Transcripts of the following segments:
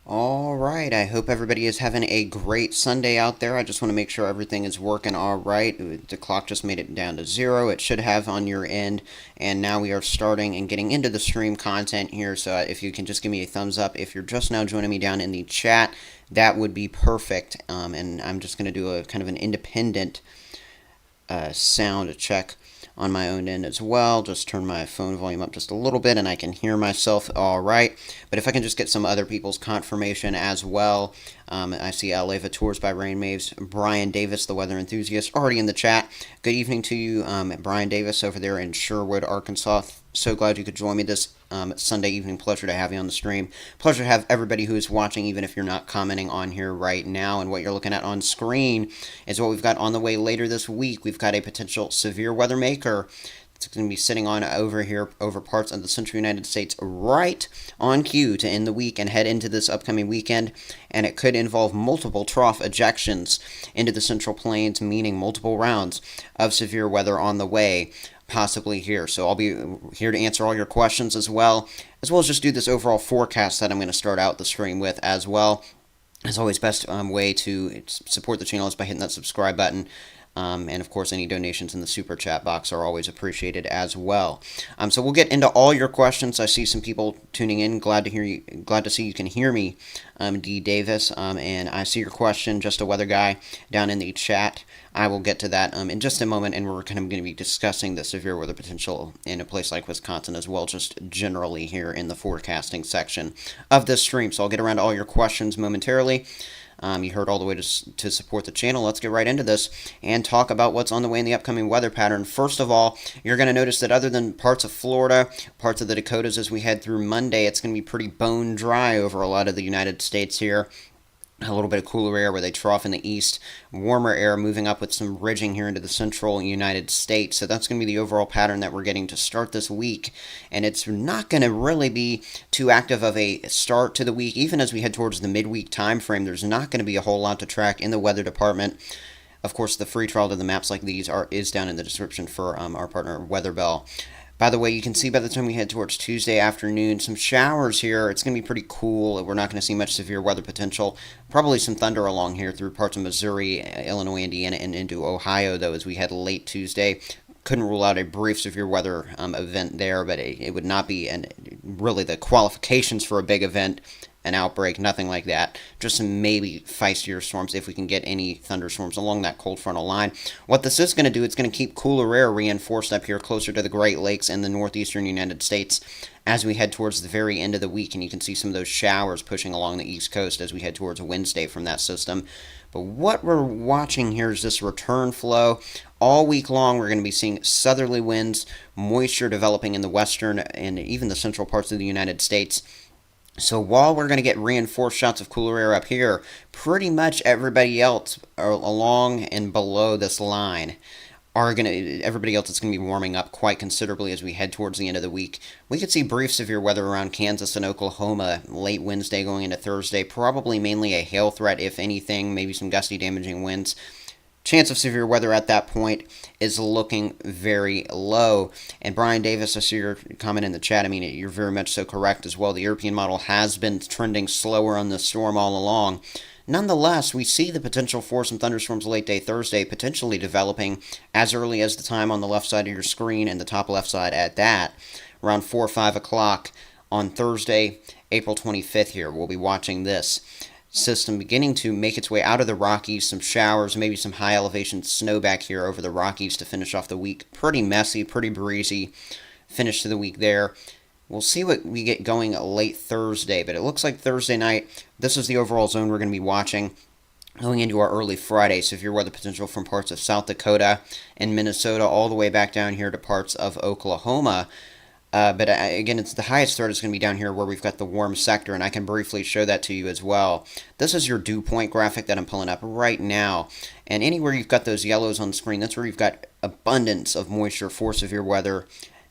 All right, I hope everybody is having a great Sunday out there. I just want to make sure everything is working all right. The clock just made it down to 0. It should have on your end. And now we are starting and getting into the stream content here. So if you can just give me a thumbs up. If you're just now joining me down in the chat, that would be perfect. And I'm just going to do a kind of an independent sound check on my own end as well. Just turn my phone volume up just a little bit and I can hear myself all right. But if I can just get some other people's confirmation as well. I see Leva Tours by Rain Maves, Brian Davis, the weather enthusiast, already in the chat. Good evening to you, Brian Davis over there in Sherwood, Arkansas. So glad you could join me this Sunday evening. Pleasure to have you on the stream. Pleasure to have everybody who is watching, even if you're not commenting on here right now. And what you're looking at on screen is what we've got on the way later this week. We've got a potential severe weather maker. It's going to be sitting on over here over parts of the central United States right on cue to end the week and head into this upcoming weekend. And it could involve multiple trough ejections into the central plains, meaning multiple rounds of severe weather on the way, possibly here. So I'll be here to answer all your questions as well as just do this overall forecast that I'm going to start out the stream with as well. As always, best way to support the channel is by hitting that subscribe button. And of course, any donations in the super chat box are always appreciated as well. So we'll get into all your questions. I see some people tuning in. Glad to hear you. Glad to see you can hear me, D Davis. And I see your question. Just a weather guy down in the chat. I will get to that in just a moment, and we're kind of going to be discussing the severe weather potential in a place like Wisconsin as well, just generally here in the forecasting section of this stream. So I'll get around to all your questions momentarily. You heard all the way to support the channel. Let's get right into this and talk about what's on the way in the upcoming weather pattern. First of all, you're going to notice that other than parts of Florida, parts of the Dakotas as we head through Monday, it's going to be pretty bone dry over a lot of the United States here. A little bit of cooler air where they trough in the east, warmer air moving up with some ridging here into the central United States. So that's going to be the overall pattern that we're getting to start this week. And it's not going to really be too active of a start to the week. Even as we head towards the midweek time frame, there's not going to be a whole lot to track in the weather department. Of course, the free trial to the maps like these is down in the description for our partner WeatherBell. By the way, you can see by the time we head towards Tuesday afternoon, some showers here. It's going to be pretty cool. We're not going to see much severe weather potential. Probably some thunder along here through parts of Missouri, Illinois, Indiana, and into Ohio, though, as we head late Tuesday. Couldn't rule out a brief severe weather event there, but it would not be really the qualifications for a big event, an outbreak, nothing like that. Just some maybe feistier storms if we can get any thunderstorms along that cold frontal line. What this is going to do, it's going to keep cooler air reinforced up here closer to the Great Lakes and the northeastern United States as we head towards the very end of the week. And you can see some of those showers pushing along the east coast as we head towards Wednesday from that system. But what we're watching here is this return flow. All week long, we're going to be seeing southerly winds, moisture developing in the western and even the central parts of the United States. So while we're going to get reinforced shots of cooler air up here, pretty much everybody else along and below this line everybody else is going to be warming up quite considerably as we head towards the end of the week. We could see brief severe weather around Kansas and Oklahoma late Wednesday going into Thursday, probably mainly a hail threat, if anything, maybe some gusty damaging winds. Chance of severe weather at that point is looking very low. And Brian Davis, I see your comment in the chat. I mean, you're very much so correct as well. The European model has been trending slower on the storm all along. Nonetheless, we see the potential for some thunderstorms late day Thursday, potentially developing as early as the time on the left side of your screen and the top left side at that, around 4 or 5 o'clock on Thursday, April 25th here. We'll be watching this system beginning to make its way out of the Rockies, some showers, maybe some high elevation snow back here over the Rockies to finish off the week. Pretty messy, pretty breezy finish to the week there. We'll see what we get going late Thursday, but it looks like Thursday night, this is the overall zone we're going to be watching going into our early Friday. Severe weather potential from parts of South Dakota and Minnesota all the way back down here to parts of Oklahoma. But again, it's the highest threat is going to be down here where we've got the warm sector, and I can briefly show that to you as well. This is your dew point graphic that I'm pulling up right now. And anywhere you've got those yellows on the screen, that's where you've got abundance of moisture for severe weather,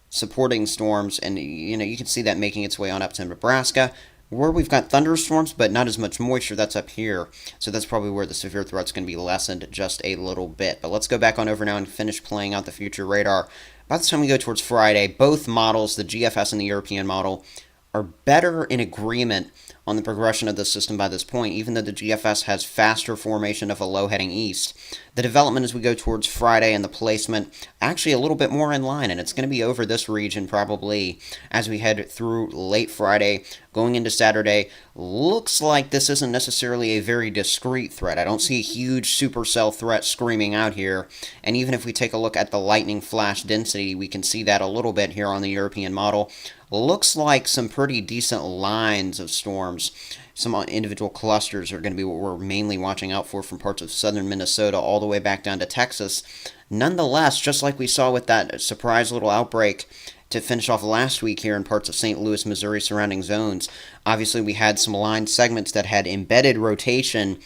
supporting storms, and you can see that making its way on up to Nebraska. Where we've got thunderstorms, but not as much moisture, that's up here. So that's probably where the severe threat's going to be lessened just a little bit. But let's go back on over now and finish playing out the future radar. By the time we go towards Friday, both models, the GFS and the European model, are better in agreement on the progression of the system by this point, even though the GFS has faster formation of a low heading east. The development as we go towards Friday and the placement actually a little bit more in line, and it's going to be over this region probably as we head through late Friday, going into Saturday. Looks like this isn't necessarily a very discrete threat. I don't see a huge supercell threat screaming out here, and even if we take a look at the lightning flash density, we can see that a little bit here on the European model. Looks like some pretty decent lines of storms. Some individual clusters are going to be what we're mainly watching out for from parts of southern Minnesota all the way back down to Texas. Nonetheless, just like we saw with that surprise little outbreak to finish off last week here in parts of St. Louis, Missouri surrounding zones, obviously we had some line segments that had embedded rotation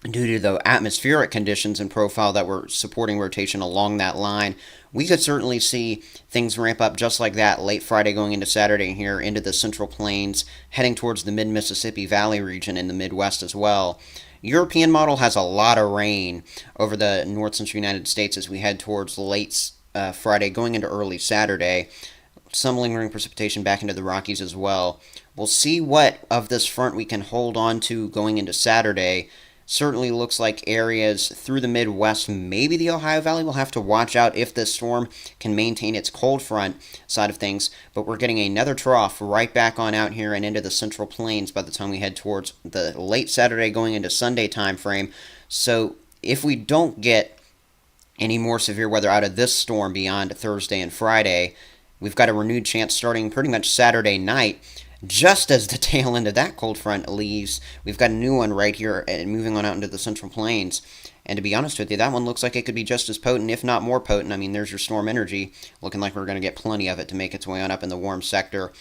due to the atmospheric conditions and profile that were supporting rotation along that line. We could certainly see things ramp up just like that late Friday going into Saturday here into the Central Plains, heading towards the mid-Mississippi Valley region in the Midwest as well. European model has a lot of rain over the north central United States as we head towards late Friday going into early Saturday. Some lingering precipitation back into the Rockies as well. We'll see what of this front we can hold on to going into Saturday. Certainly looks like areas through the Midwest, maybe the Ohio Valley, will have to watch out if this storm can maintain its cold front side of things. But we're getting another trough right back on out here and into the Central Plains by the time we head towards the late Saturday going into Sunday time frame. So if we don't get any more severe weather out of this storm beyond Thursday and Friday, we've got a renewed chance starting pretty much Saturday night. Just as the tail end of that cold front leaves, we've got a new one right here and moving on out into the Central Plains. And to be honest with you, that one looks like it could be just as potent, if not more potent. I mean, there's your storm energy, looking like we're going to get plenty of it to make its way on up in the warm sector.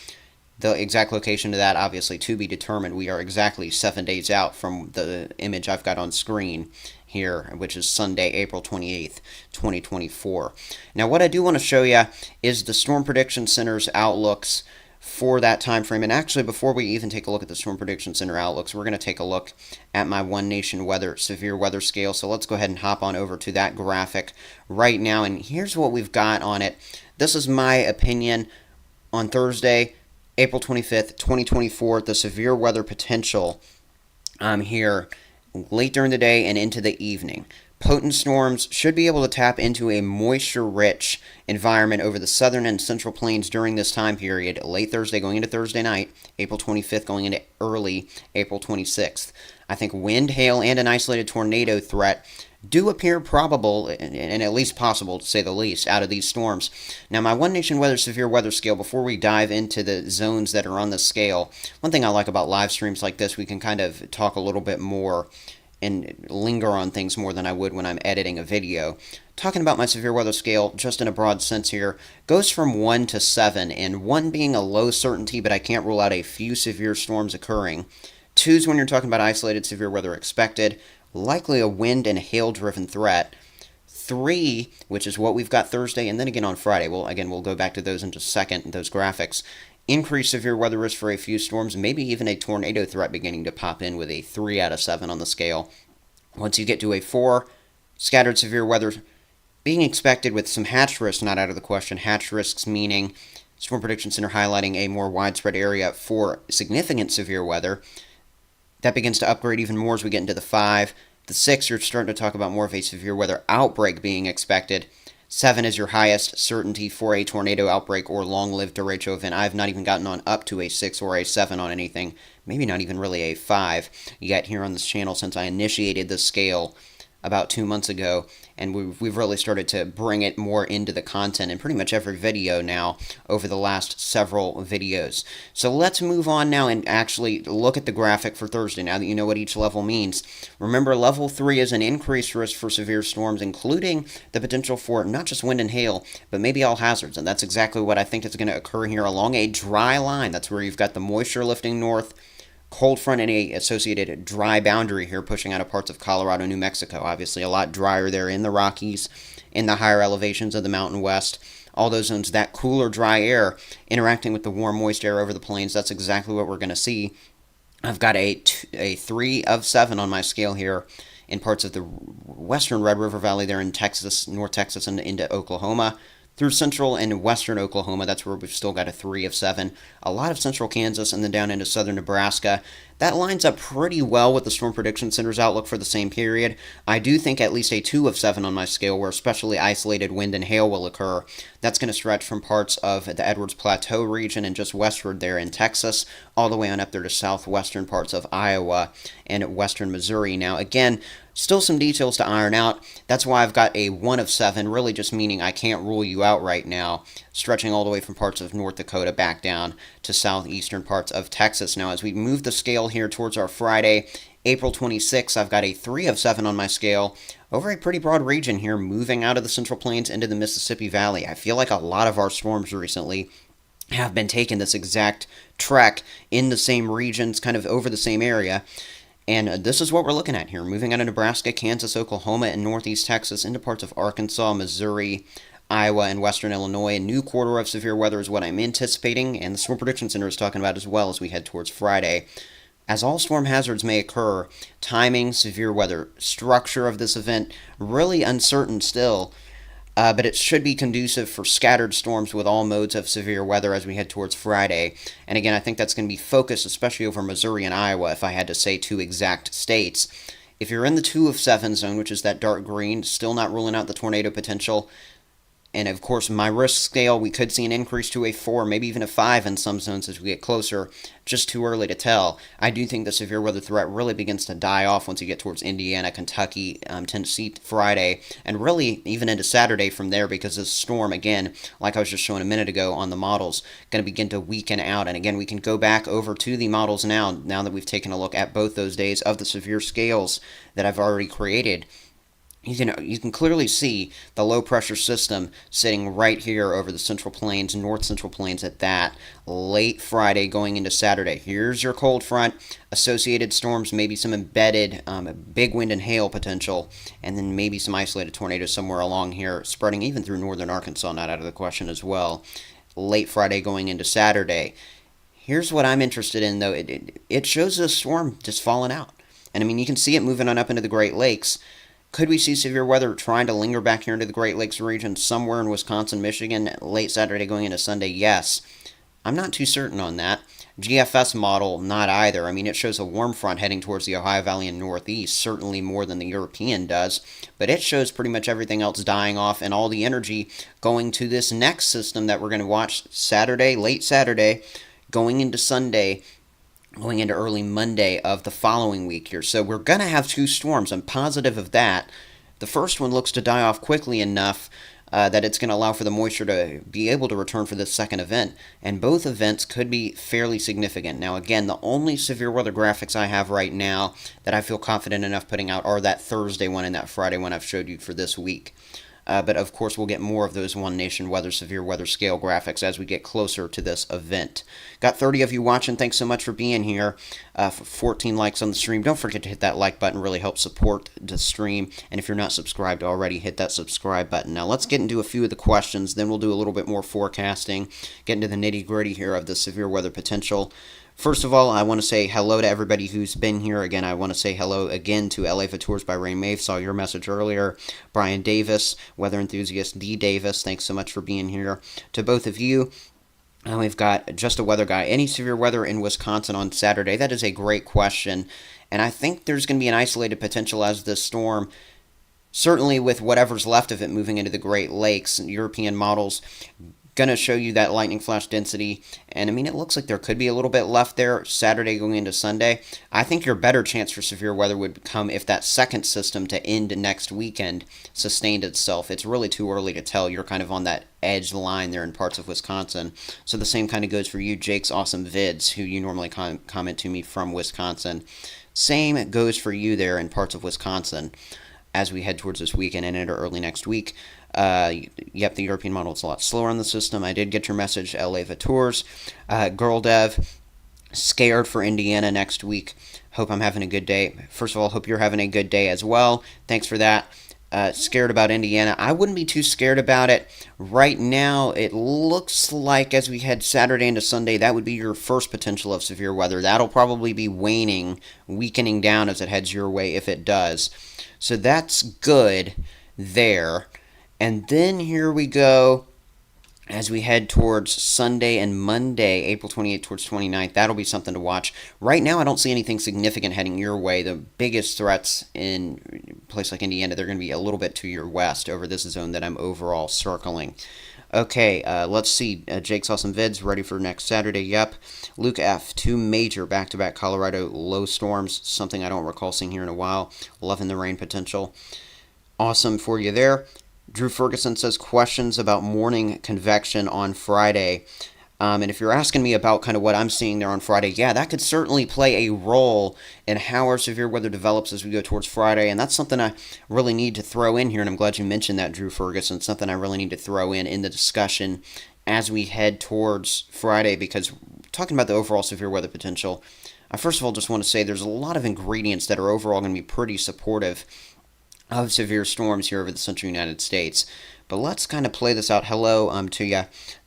The exact location of that, obviously, to be determined. We are exactly 7 days out from the image I've got on screen here, which is Sunday, April 28th, 2024. Now, what I do want to show you is the Storm Prediction Center's outlooks for that time frame. And actually, before we even take a look at the Storm Prediction Center outlooks, we're going to take a look at my One Nation Weather severe weather scale. So let's go ahead and hop on over to that graphic right now. And here's what we've got on it. This is my opinion on Thursday, April 25th, 2024, the severe weather potential here late during the day and into the evening. Potent storms should be able to tap into a moisture-rich environment over the southern and central plains during this time period, late Thursday going into Thursday night, April 25th going into early April 26th. I think wind, hail, and an isolated tornado threat do appear probable and at least possible, to say the least, out of these storms. Now, my One Nation Weather severe weather scale, before we dive into the zones that are on the scale, one thing I like about live streams like this, we can kind of talk a little bit more and linger on things more than I would when I'm editing a video. Talking about my severe weather scale, just in a broad sense here, goes from 1 to 7, and 1 being a low certainty, but I can't rule out a few severe storms occurring. 2 is when you're talking about isolated severe weather expected, likely a wind and hail-driven threat. 3, which is what we've got Thursday, and then again on Friday. We'll go back to those in just a second, those graphics. Increased severe weather risk for a few storms, maybe even a tornado threat beginning to pop in with a 3 out of 7 on the scale. Once you get to a 4, scattered severe weather being expected with some hatch risks not out of the question. Hatch risks meaning Storm Prediction Center highlighting a more widespread area for significant severe weather. That begins to upgrade even more as we get into the 5. The 6, you're starting to talk about more of a severe weather outbreak being expected. 7 is your highest certainty for a tornado outbreak or long-lived derecho event. I've not even gotten on up to a 6 or a 7 on anything. Maybe not even really a 5 yet here on this channel since I initiated the scale about 2 months ago, and we've really started to bring it more into the content in pretty much every video now over the last several videos. So let's move on now and actually look at the graphic for Thursday now that you know what each level means. Remember, level 3 is an increased risk for severe storms, including the potential for not just wind and hail, but maybe all hazards, and that's exactly what I think is going to occur here along a dry line. That's where you've got the moisture lifting north, cold front and a associated dry boundary here pushing out of parts of Colorado, New Mexico. Obviously a lot drier there in the Rockies, in the higher elevations of the Mountain West. All those zones, that cooler, dry air interacting with the warm, moist air over the plains. That's exactly what we're going to see. I've got a 3 of 7 on my scale here in parts of the western Red River Valley there in Texas, North Texas, and into Oklahoma. through central and western Oklahoma. That's where we've still got a 3 of 7. A lot of central Kansas and then down into southern Nebraska. That lines up pretty well with the Storm Prediction Center's outlook for the same period. I do think at least a 2 of 7 on my scale where especially isolated wind and hail will occur. That's going to stretch from parts of the Edwards Plateau region and just westward there in Texas, all the way on up there to southwestern parts of Iowa and western Missouri. Now, again, still some details to iron out. That's why I've got a 1 of 7, really just meaning I can't rule you out right now, stretching all the way from parts of North Dakota back down to southeastern parts of Texas. Now, as we move the scale here towards our Friday, April 26th, I've got a 3 of 7 on my scale over a pretty broad region here, moving out of the Central Plains into the Mississippi Valley. I feel like a lot of our storms recently have been taking this exact trek in the same regions, kind of over the same area. And this is what we're looking at here, moving out of Nebraska, Kansas, Oklahoma, and northeast Texas into parts of Arkansas, Missouri, Iowa, and western Illinois. A new quarter of severe weather is what I'm anticipating, and the Storm Prediction Center is talking about as well as we head towards Friday. As all storm hazards may occur, timing, severe weather, structure of this event, really uncertain still. But it should be conducive for scattered storms with all modes of severe weather as we head towards Friday. And again, I think that's going to be focused especially over Missouri and Iowa, if I had to say 2 exact states. If you're in the 2 of 7 zone, which is that dark green, still not ruling out the tornado potential. And of course, my risk scale, we could see an increase to a 4, maybe even a 5 in some zones as we get closer. Just too early to tell. I do think the severe weather threat really begins to die off once you get towards Indiana, Kentucky, Tennessee Friday, and really even into Saturday from there, because this storm, again, like I was just showing a minute ago on the models, going to begin to weaken out. And again, we can go back over to the models now that we've taken a look at both those days of the severe scales that I've already created. You can clearly see the low pressure system sitting right here over the Central Plains, North Central Plains at that, late Friday going into Saturday. Here's your cold front, associated storms, maybe some embedded big wind and hail potential, and then maybe some isolated tornadoes somewhere along here, spreading even through northern Arkansas, not out of the question as well. Late Friday going into Saturday. Here's what I'm interested in, though. It shows the storm just falling out. And I mean, you can see it moving on up into the Great Lakes. Could we see severe weather trying to linger back here into the Great Lakes region somewhere in Wisconsin, Michigan, late Saturday going into Sunday? Yes. I'm not too certain on that. GFS model, not either. I mean, it shows a warm front heading towards the Ohio Valley and Northeast, certainly more than the European does, but it shows pretty much everything else dying off and all the energy going to this next system that we're going to watch Saturday, late Saturday, going into Sunday, going into early Monday of the following week here. So we're going to have 2 storms. I'm positive of that. The first one looks to die off quickly enough that it's going to allow for the moisture to be able to return for this second event. And both events could be fairly significant. Now, again, the only severe weather graphics I have right now that I feel confident enough putting out are that Thursday one and that Friday one I've showed you for this week. But of course, we'll get more of those One Nation Weather Severe Weather Scale graphics as we get closer to this event. Got 30 of you watching. Thanks so much for being here. For 14 likes on the stream. Don't forget to hit that like button. Really helps support the stream. And if you're not subscribed already, hit that subscribe button. Now, let's get into a few of the questions. Then we'll do a little bit more forecasting. Get into the nitty-gritty here of the severe weather potential. First of all, I want to say hello to everybody who's been here. Again, I want to say hello again to LA Tours by Ray Mave. Saw your message earlier. Brian Davis, weather enthusiast D. Davis, thanks so much for being here. To both of you, we've got Just a Weather Guy. Any severe weather in Wisconsin on Saturday? That is a great question. And I think there's going to be an isolated potential as this storm, certainly with whatever's left of it moving into the Great Lakes and European models, going to show you that lightning flash density. And I mean, it looks like there could be a little bit left there Saturday going into Sunday. I think your better chance for severe weather would come if that second system to end next weekend sustained itself. It's really too early to tell. You're kind of on that edge line there in parts of Wisconsin. So the same kind of goes for you, Jake's Awesome Vids, who you normally comment to me from Wisconsin. Same goes for you there in parts of Wisconsin as we head towards this weekend and into early next week. Yep, the European model is a lot slower on the system. I did get your message, LA Tours. Girl Dev, scared for Indiana next week. Hope I'm having a good day. First of all, hope you're having a good day as well. Thanks for that. Scared about Indiana. I wouldn't be too scared about it. Right now, it looks like as we head Saturday into Sunday, that would be your first potential of severe weather. That'll probably be waning, weakening down as it heads your way if it does. So that's good there. And then here we go As we head towards Sunday and Monday, April 28th towards 29th, that'll be something to watch. Right now, I don't see anything significant heading your way. The biggest threats in a place like Indiana, they're going to be a little bit to your west over this zone that I'm overall circling. Okay, let's see. Jake saw some vids ready for next Saturday. Yep. Luke F. Two major back-to-back Colorado low storms. Something I don't recall seeing here in a while. Loving the rain potential. Awesome for you there. Drew Ferguson says questions about morning convection on Friday. And if you're asking me about kind of what I'm seeing there on Friday, yeah, that could certainly play a role in how our severe weather develops as we go towards Friday. And that's something I really need to throw in here. And I'm glad you mentioned that, Drew Ferguson. Something I really need to throw in the discussion as we head towards Friday, because talking about the overall severe weather potential, I first of all just want to say there's a lot of ingredients that are overall going to be pretty supportive of severe storms here over the central United States. But let's kind of play this out. Hello to you,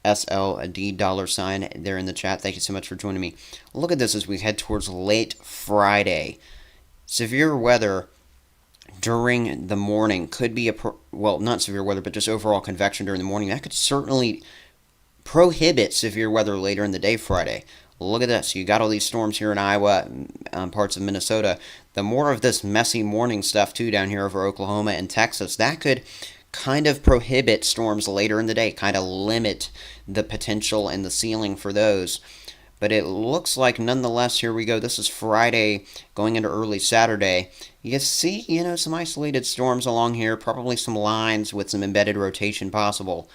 SLD $sign there in the chat. Thank you so much for joining me. Look at this as we head towards late Friday. Severe weather during the morning could be well, not severe weather, but just overall convection during the morning. That could certainly prohibit severe weather later in the day Friday. Look at this. You got all these storms here in Iowa, parts of Minnesota. The more of this messy morning stuff, too, down here over Oklahoma and Texas, that could kind of prohibit storms later in the day, kind of limit the potential and the ceiling for those. But it looks like, nonetheless, here we go. This is Friday going into early Saturday. You see, some isolated storms along here, probably some lines with some embedded rotation possible.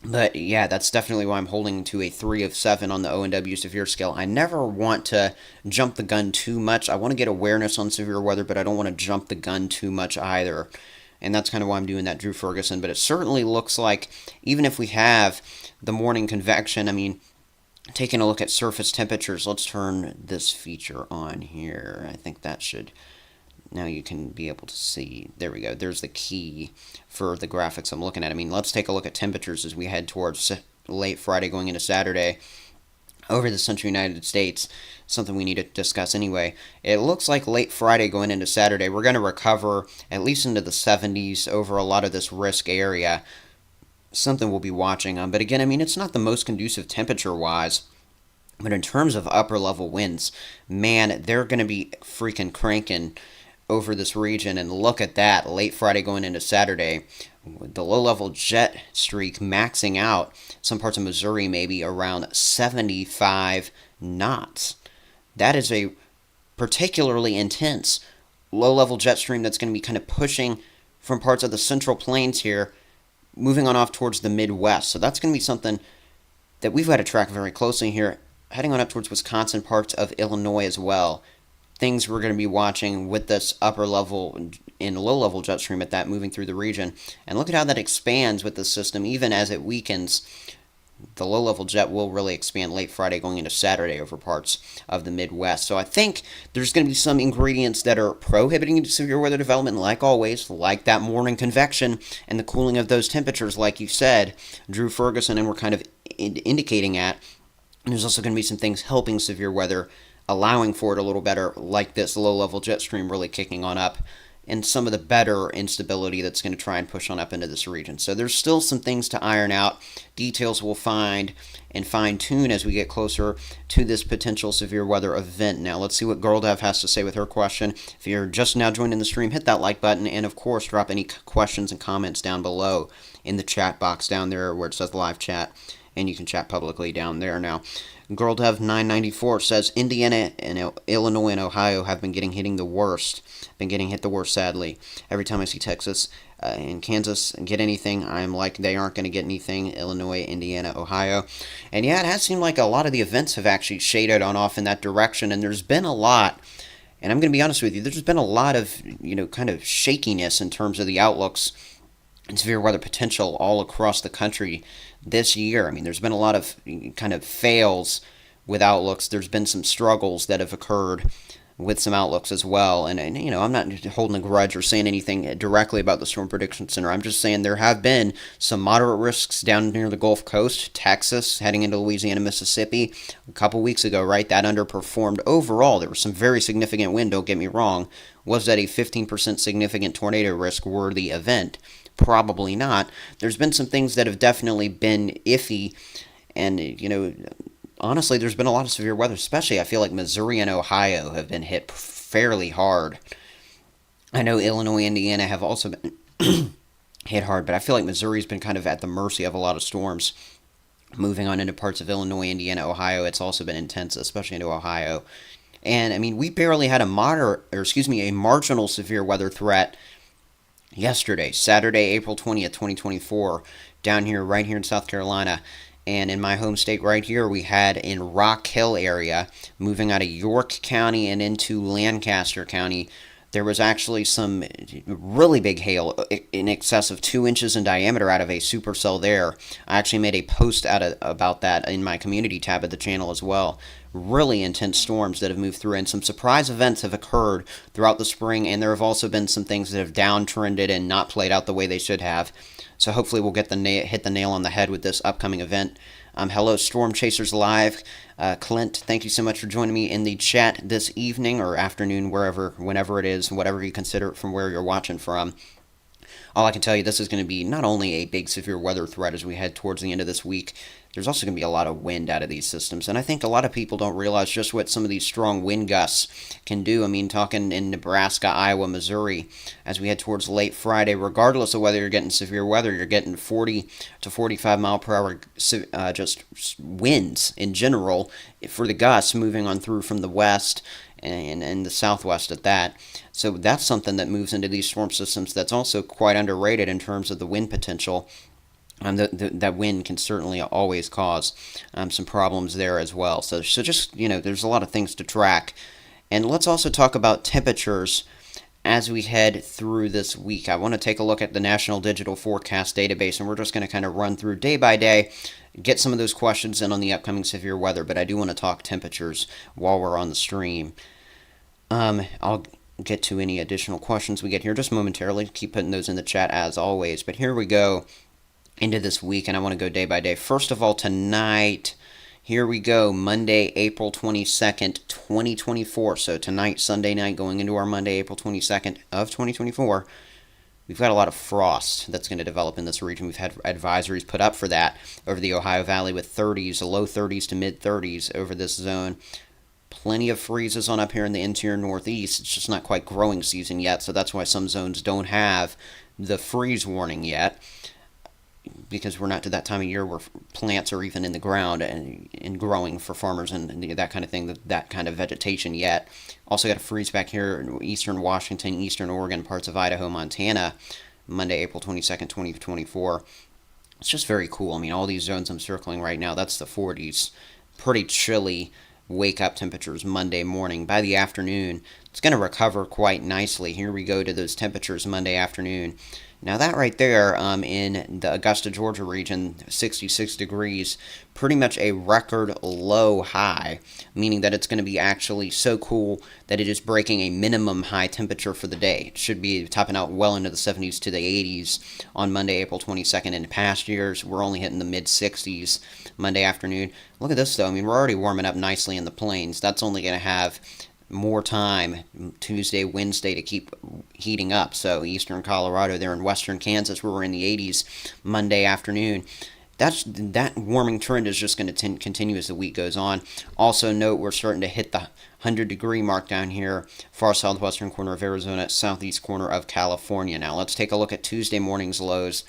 But yeah, that's definitely why I'm holding to a 3 of 7 on the ONW severe scale. I never want to jump the gun too much. I want to get awareness on severe weather, but I don't want to jump the gun too much either. And that's kind of why I'm doing that, Drew Ferguson. But it certainly looks like, even if we have the morning convection, I mean, taking a look at surface temperatures, let's turn this feature on here. I think that should... Now you can be able to see. There we go. There's the key for the graphics I'm looking at. I mean, let's take a look at temperatures as we head towards late Friday going into Saturday over the central United States. Something we need to discuss anyway. It looks like late Friday going into Saturday, we're going to recover at least into the 70s over a lot of this risk area. Something we'll be watching on. But again, I mean, it's not the most conducive temperature-wise. But in terms of upper-level winds, man, they're going to be freaking cranking over this region. And look at that, late Friday going into Saturday, the low-level jet streak maxing out some parts of Missouri maybe around 75 knots. That is a particularly intense low-level jet stream that's going to be kind of pushing from parts of the central plains here, moving on off towards the Midwest. So that's going to be something that we've got to track very closely here, heading on up towards Wisconsin, parts of Illinois as well. Things we're going to be watching with this upper level and low level jet stream at that moving through the region. And look at how that expands with the system. Even as it weakens, the low level jet will really expand late Friday going into Saturday over parts of the Midwest. So I think there's going to be some ingredients that are prohibiting severe weather development, like always, like that morning convection and the cooling of those temperatures, like you said, Drew Ferguson, and we're kind of indicating at. And there's also going to be some things helping severe weather, allowing for it a little better, like this low-level jet stream really kicking on up, and some of the better instability that's going to try and push on up into this region. So there's still some things to iron out. Details we'll find and fine-tune as we get closer to this potential severe weather event. Now, let's see what Girldev has to say with her question. If you're just now joining the stream, hit that like button, and of course, drop any questions and comments down below in the chat box down there where it says live chat, and you can chat publicly down there. Now, Girldev994 says Indiana and Illinois and Ohio have been hitting the worst. Been getting hit the worst, sadly. Every time I see Texas and Kansas get anything, I'm like, they aren't going to get anything. Illinois, Indiana, Ohio. And yeah, it has seemed like a lot of the events have actually shaded on off in that direction. And there's been a lot, and I'm going to be honest with you, there's been a lot of, kind of shakiness in terms of the outlooks and severe weather potential all across the country this year. I mean, there's been a lot of kind of fails with outlooks. There's been some struggles that have occurred with some outlooks as well. And I'm not holding a grudge or saying anything directly about the Storm Prediction Center. I'm just saying there have been some moderate risks down near the Gulf Coast, Texas, heading into Louisiana, Mississippi a couple weeks ago, right? That underperformed overall. There was some very significant wind, don't get me wrong, Was that a 15% significant tornado risk worthy event? Probably not. There's been some things that have definitely been iffy, and, honestly, there's been a lot of severe weather, especially I feel like Missouri and Ohio have been hit fairly hard. I know Illinois, Indiana have also been hit hard, but I feel like Missouri's been kind of at the mercy of a lot of storms. Moving on into parts of Illinois, Indiana, Ohio, it's also been intense, especially into Ohio. And I mean, we barely had a marginal severe weather threat yesterday, Saturday, April 20th, 2024, down here, right here in South Carolina. And in my home state right here, we had in Rock Hill area, moving out of York County and into Lancaster County, there was actually some really big hail in excess of 2 inches in diameter out of a supercell there. I actually made a post about that in my community tab of the channel as well. Really intense storms that have moved through, and some surprise events have occurred throughout the spring, and there have also been some things that have downtrended and not played out the way they should have. So hopefully we'll hit the nail on the head with this upcoming event. Hello, Storm Chasers Live. Clint, thank you so much for joining me in the chat this evening or afternoon, whenever it is, whatever you consider it from where you're watching from. All I can tell you, this is going to be not only a big severe weather threat as we head towards the end of this week, there's also going to be a lot of wind out of these systems. And I think a lot of people don't realize just what some of these strong wind gusts can do. I mean, talking in Nebraska, Iowa, Missouri, as we head towards late Friday, regardless of whether you're getting severe weather, you're getting 40 to 45 mile per hour just winds in general for the gusts moving on through from the west and the southwest at that. So that's something that moves into these storm systems that's also quite underrated in terms of the wind potential. That wind can certainly always cause some problems there as well. So just, there's a lot of things to track. And let's also talk about temperatures as we head through this week. I want to take a look at the National Digital Forecast Database, and we're just going to kind of run through day by day, get some of those questions in on the upcoming severe weather, but I do want to talk temperatures while we're on the stream. I'll get to any additional questions we get here just momentarily. Keep putting those in the chat as always. But here we go into this week, and I want to go day by day. First of all, tonight, here we go, Monday, April 22nd, 2024. So tonight, Sunday night, going into our Monday, April 22nd of 2024, we've got a lot of frost that's going to develop in this region. We've had advisories put up for that over the Ohio Valley with 30s, low 30s to mid 30s over this zone. Plenty of freezes on up here in the interior northeast. It's just not quite growing season yet, so that's why some zones don't have the freeze warning yet, because we're not to that time of year where plants are even in the ground and growing for farmers and that kind of thing, that kind of vegetation yet. Also got a freeze back here in eastern Washington, eastern Oregon, parts of Idaho, Montana, Monday, April 22nd, 2024. It's just very cool. I mean, all these zones I'm circling right now, that's the 40s. Pretty chilly wake-up temperatures Monday morning. By the afternoon, it's going to recover quite nicely. Here we go to those temperatures Monday afternoon. Now that right there in the Augusta, Georgia region, 66 degrees, pretty much a record low high, meaning that it's going to be actually so cool that it is breaking a minimum high temperature for the day. It should be topping out well into the 70s to the 80s on Monday, April 22nd. In past years, we're only hitting the mid-60s Monday afternoon. Look at this, though. I mean, we're already warming up nicely in the plains. That's only going to have more time Tuesday, Wednesday to keep heating up. So eastern Colorado, there in western Kansas, where we're in the 80s Monday afternoon. That warming trend is just going to continue as the week goes on. Also note we're starting to hit the 100-degree mark down here, far southwestern corner of Arizona, southeast corner of California. Now let's take a look at Tuesday morning's lows.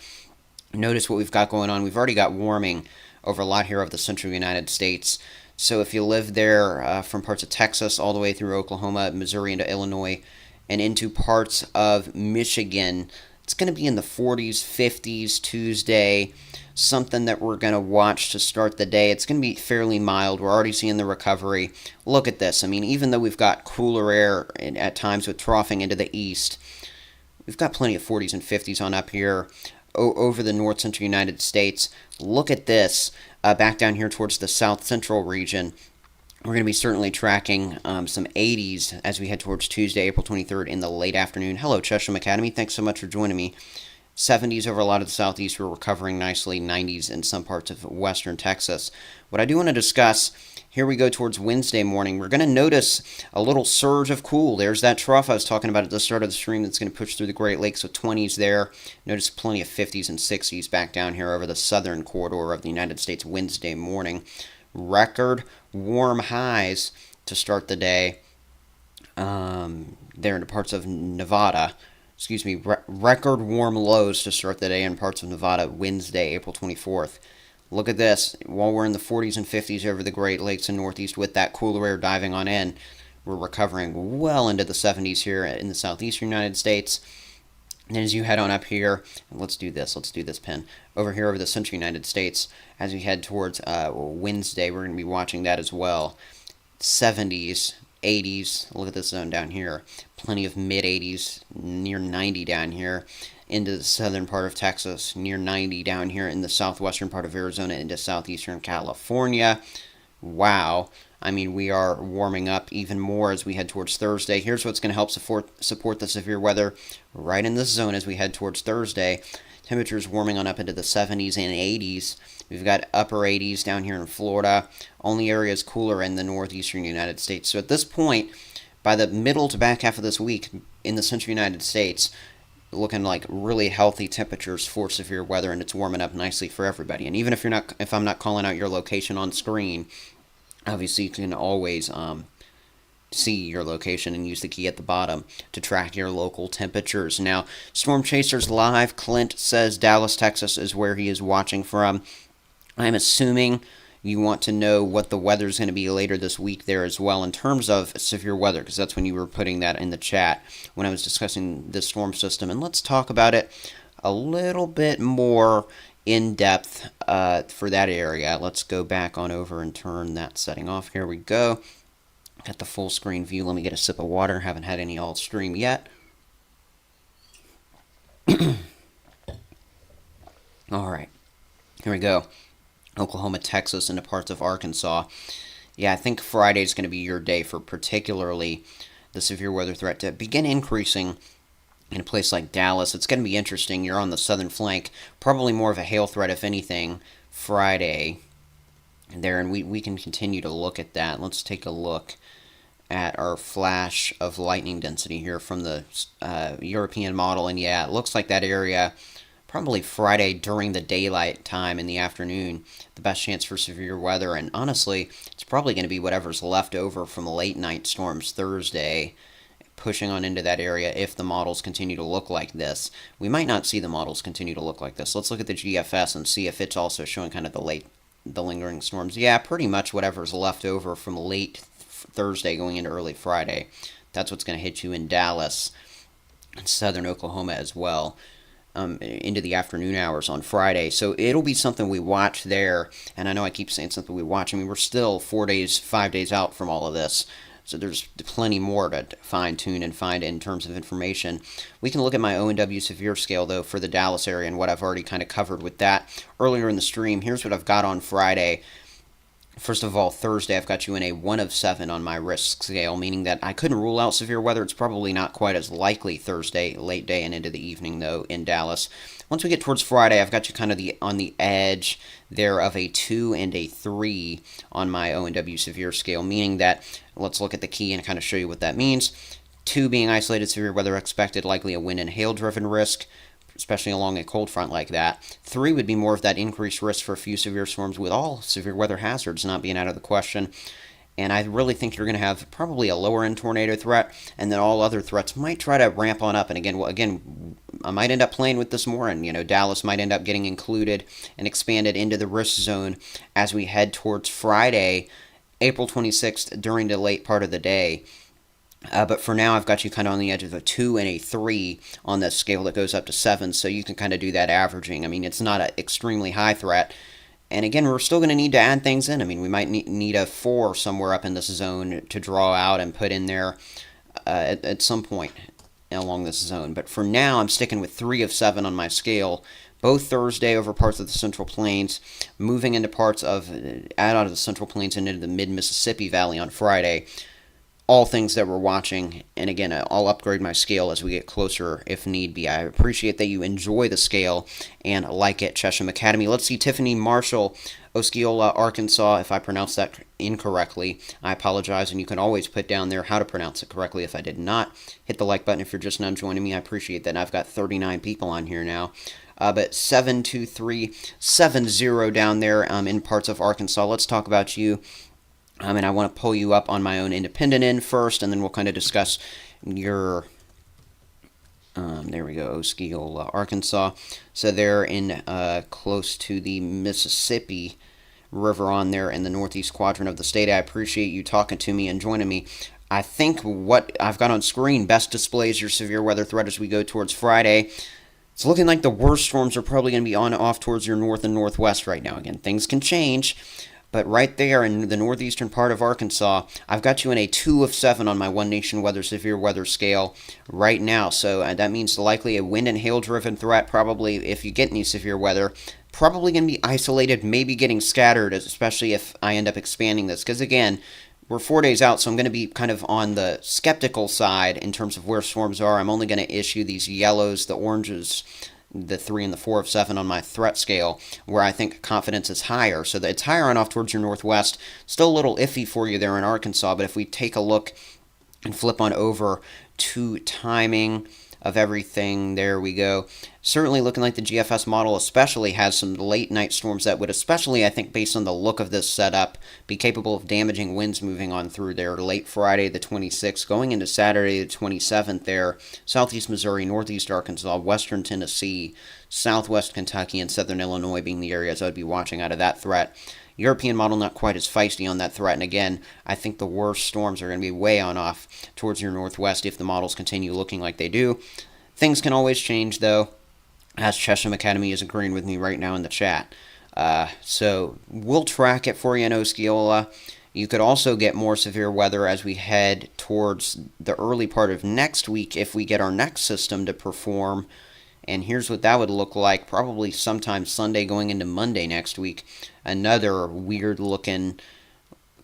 Notice what we've got going on. We've already got warming over a lot here of the central United States. So if you live there from parts of Texas all the way through Oklahoma, Missouri into Illinois, and into parts of Michigan, it's going to be in the 40s, 50s Tuesday, something that we're going to watch to start the day. It's going to be fairly mild. We're already seeing the recovery. Look at this. I mean, even though we've got cooler air at times with troughing into the east, we've got plenty of 40s and 50s on up here over the north central United States. Look at this. Back down here towards the south central region, we're going to be certainly tracking some 80s as we head towards Tuesday, April 23rd in the late afternoon. Hello, Chesham Academy. Thanks so much for joining me. 70s over a lot of the southeast. We're recovering nicely. 90s in some parts of western Texas. What I do want to discuss Here we go towards Wednesday morning. We're going to notice a little surge of cool. There's that trough I was talking about at the start of the stream that's going to push through the Great Lakes with 20s there. Notice plenty of 50s and 60s back down here over the southern corridor of the United States Wednesday morning. Record warm highs to start the day there in parts of Nevada. Record warm lows to start the day in parts of Nevada Wednesday, April 24th. Look at this. While we're in the 40s and 50s over the Great Lakes and Northeast with that cooler air diving on in, we're recovering well into the 70s here in the southeastern United States. And as you head on up here, let's do this pin. Over here over the central United States, as we head towards Wednesday, we're going to be watching that as well. 70s, 80s, look at this zone down here. Plenty of mid-80s, near 90 down here. Into the southern part of Texas, near 90 down here in the southwestern part of Arizona, into southeastern California. Wow. I mean, we are warming up even more as we head towards Thursday. Here's what's going to help support the severe weather right in this zone as we head towards Thursday. Temperatures warming on up into the 70s and 80s. We've got upper 80s down here in Florida. Only areas cooler in the northeastern United States. So at this point, by the middle to back half of this week in the central United States, looking like really healthy temperatures for severe weather, and it's warming up nicely for everybody. And even if I'm not calling out your location on screen, obviously you can always see your location and use the key at the bottom to track your local temperatures. Now, Storm Chasers Live, Clint says Dallas, Texas is where he is watching from. I'm assuming you want to know what the weather is going to be later this week there as well in terms of severe weather, because that's when you were putting that in the chat when I was discussing this storm system. And let's talk about it a little bit more in depth for that area. Let's go back on over and turn that setting off. Here we go. Got the full screen view. Let me get a sip of water. Haven't had any all stream yet. All right. Here we go. Oklahoma, Texas, into parts of Arkansas. Yeah, I think Friday is going to be your day for particularly the severe weather threat to begin increasing in a place like Dallas. It's going to be interesting. You're on the southern flank. Probably more of a hail threat, if anything, Friday there, and we can continue to look at that. Let's take a look at our flash of lightning density here from the European model, and yeah, it looks like that area probably Friday during the daylight time in the afternoon, the best chance for severe weather. And honestly, it's probably going to be whatever's left over from late night storms Thursday, pushing on into that area if the models continue to look like this. We might not see the models continue to look like this. Let's look at the GFS and see if it's also showing kind of the lingering storms. Yeah, pretty much whatever's left over from late Thursday going into early Friday. That's what's going to hit you in Dallas and southern Oklahoma as well. Into the afternoon hours on Friday. So it'll be something we watch there. And I know I keep saying something we watch. I mean, we're still 5 days out from all of this. So there's plenty more to fine-tune and find in terms of information. We can look at my ONW severe scale, though, for the Dallas area and what I've already kind of covered with that earlier in the stream. Here's what I've got on Friday. First of all, Thursday, I've got you in a 1 of 7 on my risk scale, meaning that I couldn't rule out severe weather. It's probably not quite as likely Thursday, late day and into the evening, though, in Dallas. Once we get towards Friday, I've got you kind of on the edge there of a 2 and a 3 on my ONW severe scale, meaning that, let's look at the key and kind of show you what that means. 2 being isolated severe weather expected, likely a wind and hail-driven risk, especially along a cold front like that. 3 would be more of that increased risk for a few severe storms with all severe weather hazards not being out of the question. And I really think you're going to have probably a lower end tornado threat, and then all other threats might try to ramp on up. And again, I might end up playing with this more, and Dallas might end up getting included and expanded into the risk zone as we head towards Friday, April 26th, during the late part of the day. But for now, I've got you kind of on the edge of a 2 and a 3 on the scale that goes up to 7, so you can kind of do that averaging. I mean, it's not an extremely high threat. And again, we're still going to need to add things in. I mean, we might need a 4 somewhere up in this zone to draw out and put in there at some point along this zone. But for now, I'm sticking with 3 of 7 on my scale. Both Thursday over parts of the Central Plains, moving into parts of, out of the Central Plains and into the mid-Mississippi Valley on Friday. all things that we're watching. And again, I'll upgrade my scale as we get closer if need be. I appreciate that you enjoy the scale and like it, Chesham Academy. Let's see, Tiffany Marshall, Osceola, Arkansas. If I pronounced that incorrectly, I apologize, and you can always put down there how to pronounce it correctly if I did not. Hit the like button if you're just now joining me. I appreciate that. I've got 39 people on here now. But 72370 down there in parts of Arkansas. Let's talk about you. And I want to pull you up on my own independent end first, and then we'll kind of discuss your, there we go, Osceola, Arkansas. So they're in close to the Mississippi River on there in the northeast quadrant of the state. I appreciate you talking to me and joining me. I think what I've got on screen best displays your severe weather threat as we go towards Friday. It's looking like the worst storms are probably going to be on and off towards your north and northwest right now. Again, things can change. But right there in the northeastern part of Arkansas, I've got you in a 2 of 7 on my One Nation Weather severe weather scale right now. So that means likely a wind and hail driven threat. Probably, if you get any severe weather, probably going to be isolated, maybe getting scattered, especially if I end up expanding this. Because again, we're 4 days out, so I'm going to be kind of on the skeptical side in terms of where storms are. I'm only going to issue these yellows, the oranges, the 3 and the 4 of 7 on my threat scale, where I think confidence is higher. So that it's higher on off towards your northwest. Still a little iffy for you there in Arkansas, but if we take a look and flip on over to timing of everything, there we go. Certainly looking like the GFS model especially has some late night storms that would, especially I think based on the look of this setup, be capable of damaging winds moving on through there late Friday the 26th, going into Saturday the 27th there, southeast Missouri, northeast Arkansas, western Tennessee, southwest Kentucky, and southern Illinois being the areas I would be watching out of that threat. European model not quite as feisty on that threat, and again, I think the worst storms are going to be way on off towards your northwest if the models continue looking like they do. Things can always change, though, as Chesham Academy is agreeing with me right now in the chat. So we'll track it for you in Osceola. You could also get more severe weather as we head towards the early part of next week if we get our next system to perform. And here's what that would look like, probably sometime Sunday going into Monday next week. Another weird-looking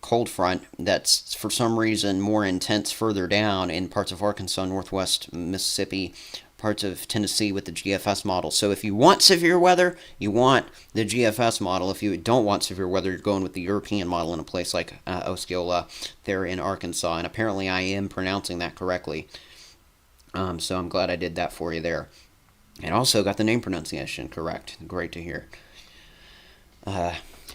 cold front that's for some reason more intense further down in parts of Arkansas, northwest Mississippi, parts of Tennessee with the GFS model. So if you want severe weather, you want the GFS model. If you don't want severe weather, you're going with the European model in a place like Osceola there in Arkansas. And apparently I am pronouncing that correctly. So I'm glad I did that for you there. And also got the name pronunciation correct. Great to hear.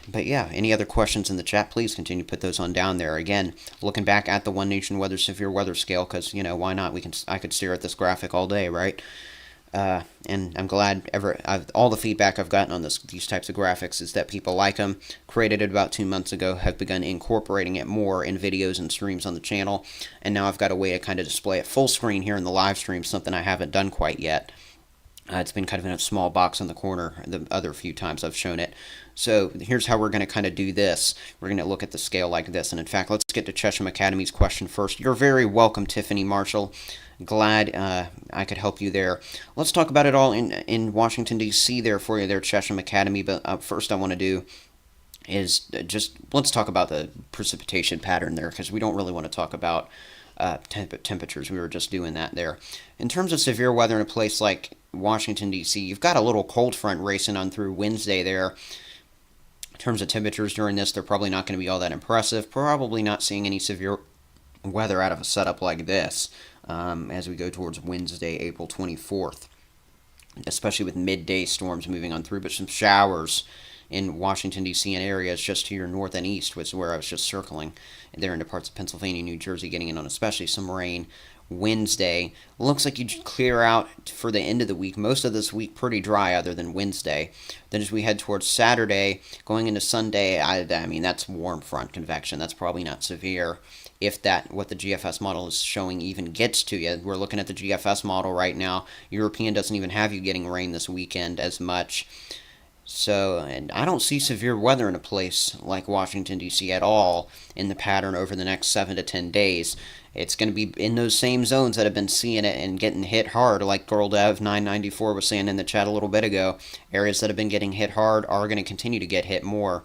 But yeah, any other questions in the chat, please continue to put those on down there. Again, looking back at the One Nation Weather severe weather scale, because, why not? I could stare at this graphic all day, right? And I'm glad all the feedback I've gotten on these types of graphics is that people like them. Created it about 2 months ago, have begun incorporating it more in videos and streams on the channel, and now I've got a way to kind of display it full screen here in the live stream, something I haven't done quite yet. It's been kind of in a small box on the corner the other few times I've shown it. So here's how we're going to kind of do this. We're going to look at the scale like this. And in fact, let's get to Chesham Academy's question first. You're very welcome, Tiffany Marshall. Glad I could help you there. Let's talk about it all in Washington, D.C. there for you there, Chesham Academy. But first I want to do is let's talk about the precipitation pattern there, because we don't really want to talk about temperatures. We were just doing that there. In terms of severe weather in a place like Washington, D.C., you've got a little cold front racing on through Wednesday there. In terms of temperatures during this, they're probably not going to be all that impressive. Probably not seeing any severe weather out of a setup like this as we go towards Wednesday, April 24th, especially with midday storms moving on through, but some showers in Washington, D.C. and areas just to your north and east, which is where I was just circling. And there into parts of Pennsylvania, New Jersey, getting in on especially some rain. Wednesday looks like you clear out for the end of the week. Most of this week pretty dry other than Wednesday. Then as we head towards Saturday, going into Sunday, I mean, that's warm front convection. That's probably not severe if what the GFS model is showing even gets to you. We're looking at the GFS model right now. European doesn't even have you getting rain this weekend as much. So, and I don't see severe weather in a place like Washington, D.C. at all in the pattern over the next 7 to 10 days. It's going to be in those same zones that have been seeing it and getting hit hard, like Girl Dev 994 was saying in the chat a little bit ago. Areas that have been getting hit hard are going to continue to get hit more.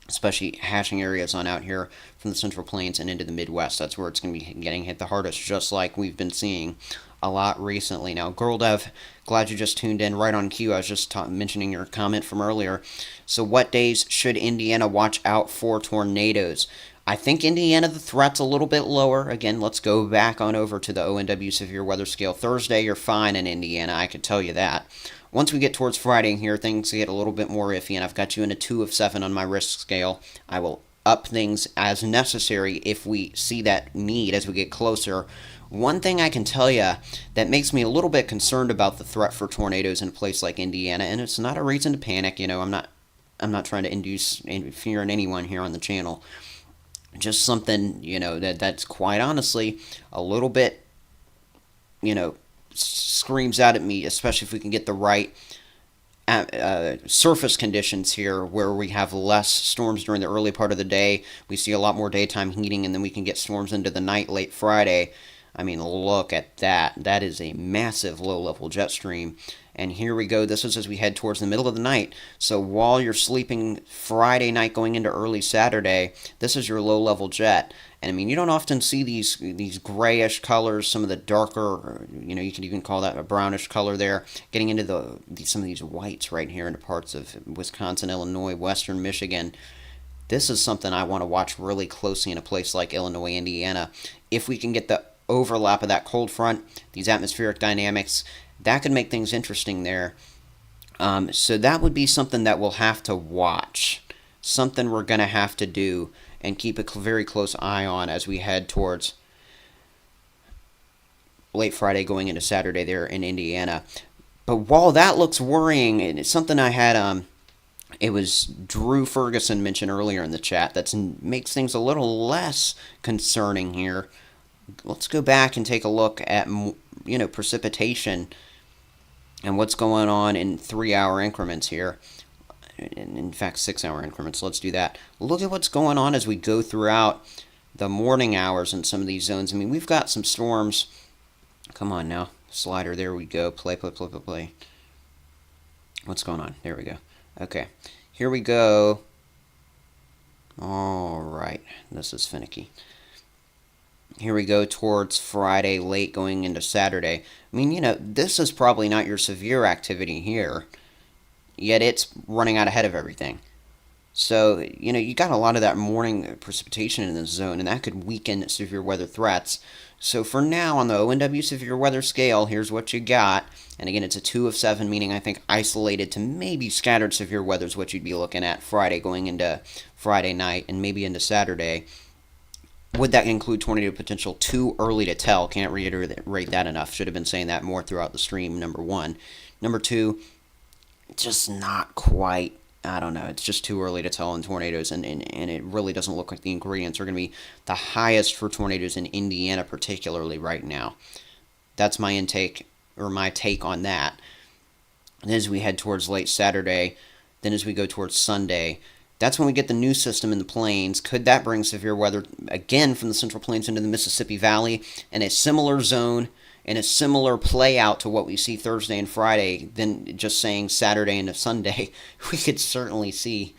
especially hashing areas on out here from the Central Plains and into the Midwest. That's where it's going to be getting hit the hardest, just like we've been seeing a lot recently. Now, Girl Dev, glad you just tuned in right on cue. I was just mentioning your comment from earlier. So, what days should Indiana watch out for tornadoes? I think Indiana, the threat's a little bit lower. Again, let's go back on over to the ONW severe weather scale. Thursday, you're fine in Indiana, I could tell you that. Once we get towards Friday here, things get a little bit more iffy, and I've got you in a 2 of 7 on my risk scale. I will up things as necessary if we see that need as we get closer. One thing I can tell you that makes me a little bit concerned about the threat for tornadoes in a place like Indiana, and it's not a reason to panic. I'm not trying to induce fear in anyone here on the channel. Just something, that's quite honestly a little bit, screams out at me, especially if we can get the right surface conditions here where we have less storms during the early part of the day. We see a lot more daytime heating, and then we can get storms into the night late Friday. I mean, look at that. That is a massive low-level jet stream. And here we go. This is as we head towards the middle of the night. So while you're sleeping Friday night going into early Saturday, this is your low-level jet. And I mean, you don't often see these grayish colors, some of the darker, you can even call that a brownish color there, getting into some of these whites right here into parts of Wisconsin, Illinois, western Michigan. This is something I want to watch really closely in a place like Illinois, Indiana. If we can get the overlap of that cold front, these atmospheric dynamics, that could make things interesting there. So that would be something that we'll have to watch, something we're going to have to do and keep a very close eye on as we head towards late Friday going into Saturday there in Indiana. But while that looks worrying, and it's something I had, it was Drew Ferguson mentioned earlier in the chat, that makes things a little less concerning here. Let's go back and take a look at, precipitation and what's going on in 3-hour increments here. In fact, 6-hour increments. Let's do that. Look at what's going on as we go throughout the morning hours in some of these zones. I mean, we've got some storms. Come on now. Slider, there we go. Play. What's going on? There we go. Okay. Here we go. All right. This is finicky. Here we go towards Friday late going into Saturday. I mean, this is probably not your severe activity here, yet it's running out ahead of everything. So, you got a lot of that morning precipitation in this zone, and that could weaken severe weather threats. So for now, on the ONW severe weather scale, here's what you got. And again, it's a 2 of 7, meaning I think isolated to maybe scattered severe weather is what you'd be looking at Friday going into Friday night and maybe into Saturday. Would that include tornado potential? Too early to tell. Can't reiterate that enough. Should have been saying that more throughout the stream, number one. Number two, just not quite. I don't know. It's just too early to tell on tornadoes, and it really doesn't look like the ingredients are going to be the highest for tornadoes in Indiana, particularly right now. That's my intake, or my take on that. And as we head towards late Saturday, then as we go towards Sunday, that's when we get the new system in the plains. Could that bring severe weather again from the Central Plains into the Mississippi Valley in a similar zone and a similar play out to what we see Thursday and Friday than just saying Saturday into Sunday? We could certainly see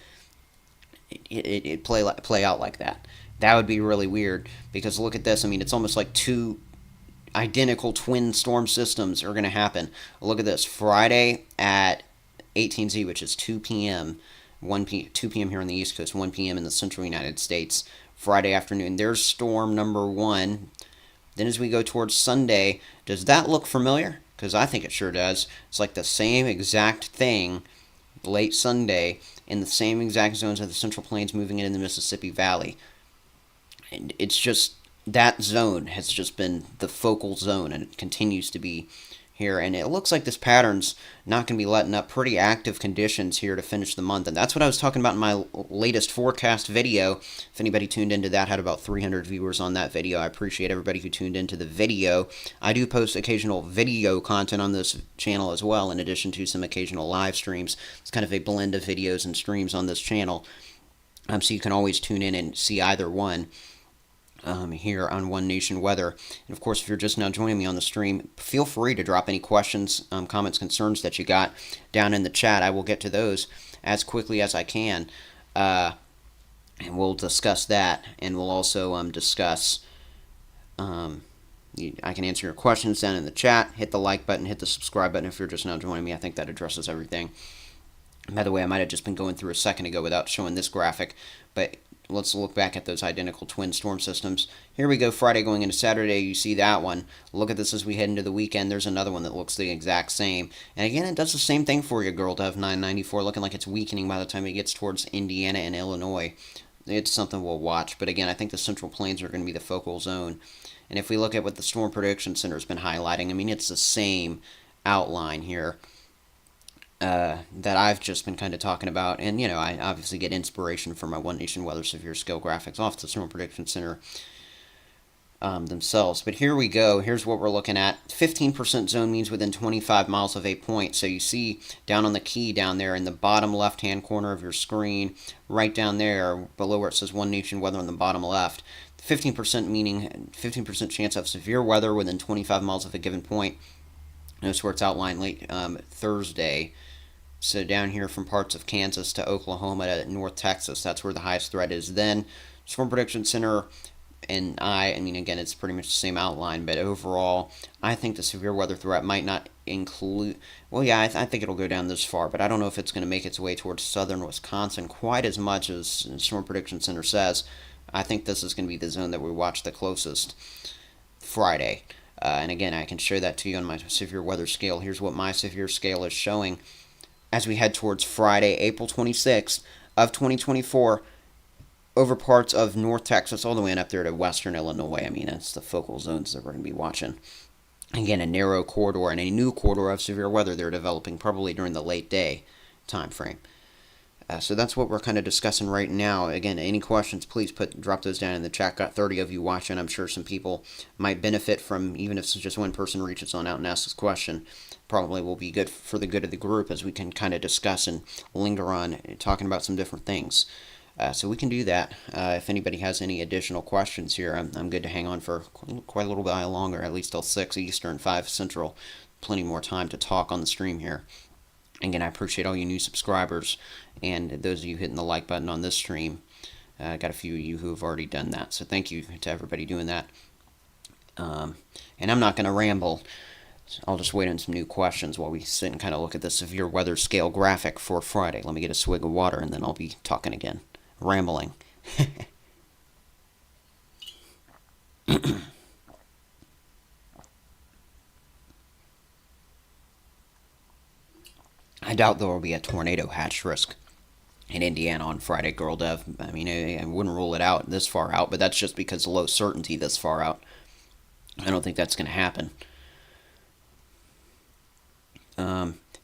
it play out like that. That would be really weird, because look at this. I mean, it's almost like two identical twin storm systems are going to happen. Look at this. Friday at 18Z, which is 2 p.m., 2 p.m. here on the East Coast, 1 p.m. in the central United States. Friday afternoon, there's storm number 1. Then as we go towards Sunday, does that look familiar? Because I think it sure does. It's like the same exact thing late Sunday in the same exact zones of the Central Plains moving into the Mississippi Valley. And it's just, that zone has just been the focal zone, and it continues to be here, and it looks like this pattern's not going to be letting up. Pretty active conditions here to finish the month, and that's what I was talking about in my latest forecast video. If anybody tuned into that, had about 300 viewers on that video. I appreciate everybody who tuned into the video. I do post occasional video content on this channel as well, in addition to some occasional live streams. It's kind of a blend of videos and streams on this channel, so you can always tune in and see either one. Here on One Nation Weather. And of course, if you're just now joining me on the stream, feel free to drop any questions, comments, concerns that you got down in the chat. I will get to those as quickly as I can. and we'll discuss that, and we'll also discuss. Um, I can answer your questions down in the chat. Hit the like button, hit the subscribe button if you're just now joining me. I think that addresses everything. By the way, I might have just been going through a second ago without showing this graphic, but let's look back at those identical twin storm systems. Here we go, Friday going into Saturday. You see that one. Look at this as we head into the weekend. There's another one that looks the exact same. And again, it does the same thing for you, girl. To have 994 looking like it's weakening by the time it gets towards Indiana and Illinois. It's something we'll watch. But again, I think the Central Plains are going to be the focal zone. And if we look at what the Storm Prediction Center has been highlighting, I mean, it's the same outline here that I've just been kind of talking about. And, you know, I obviously get inspiration from my One Nation Weather Severe Scale graphics off the Storm Prediction Center themselves. But here we go. Here's what we're looking at. 15% zone means within 25 miles of a point. So you see down on the key down there in the bottom left-hand corner of your screen, right down there below where it says One Nation Weather on the bottom left, 15% meaning 15% chance of severe weather within 25 miles of a given point. Notice where it's outlined late Thursday. So down here from parts of Kansas to Oklahoma to North Texas, that's where the highest threat is. Then Storm Prediction Center and I mean, again, it's pretty much the same outline, but overall, I think the severe weather threat might not include. Well, yeah, I think it'll go down this far, but I don't know if it's going to make its way towards southern Wisconsin quite as much as Storm Prediction Center says. I think this is going to be the zone that we watch the closest Friday. And again, I can show that to you on my severe weather scale. Here's what my severe scale is showing as we head towards Friday, April 26th of 2024, over parts of North Texas all the way up there to western Illinois. I mean, that's the focal zones that we're going to be watching. Again, a narrow corridor and a new corridor of severe weather they're developing probably during the late day time frame. So that's what we're kind of discussing right now. Again, any questions, please drop those down in the chat. Got 30 of you watching. I'm sure some people might benefit from, even if it's just one person reaches on out and asks a question. Probably will be good for the good of the group as we can kind of discuss and linger on talking about some different things. So we can do that. If anybody has any additional questions here, I'm good to hang on for quite a little while longer, at least till 6 Eastern, 5 Central. Plenty more time to talk on the stream here. Again, I appreciate all you new subscribers and those of you hitting the like button on this stream. I got a few of you who have already done that, so thank you to everybody doing that. And I'm not going to ramble. I'll just wait on some new questions while we sit and kind of look at the severe weather scale graphic for Friday. Let me get a swig of water and then I'll be talking again. Rambling. I doubt there will be a tornado hatch risk in Indiana on Friday, Girl Dev. I mean, I wouldn't rule it out this far out, but that's just because of low certainty this far out. I don't think that's going to happen.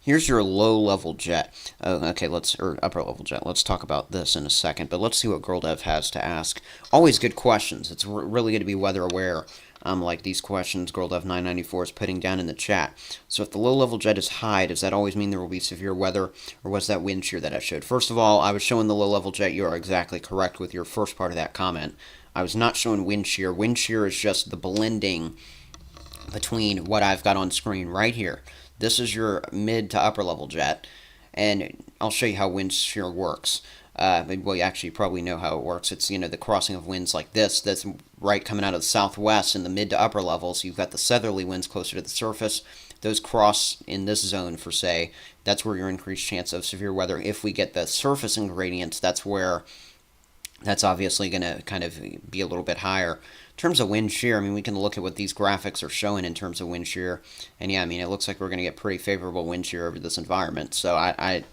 Here's your low-level jet. Okay, or upper-level jet. Let's talk about this in a second, but let's see what Girl Dev has to ask. Always good questions. It's really good to be weather aware. Like these questions Girl Dev 994 is putting down in the chat. So if the low-level jet is high, does that always mean there will be severe weather, or was that wind shear that I showed? First of all, I was showing the low-level jet. You are exactly correct with your first part of that comment. I was not showing wind shear. Wind shear is just the blending between what I've got on screen right here. This is your mid to upper level jet, and I'll show you how wind shear works. Well, you actually probably know how it works. It's, the crossing of winds like this that's right coming out of the southwest in the mid to upper levels. You've got the southerly winds closer to the surface. Those cross in this zone, for say. That's where your increased chance of severe weather. If we get the surfacing gradients, that's obviously going to kind of be a little bit higher. In terms of wind shear, I mean, we can look at what these graphics are showing in terms of wind shear. And yeah, I mean, it looks like we're going to get pretty favorable wind shear over this environment. So I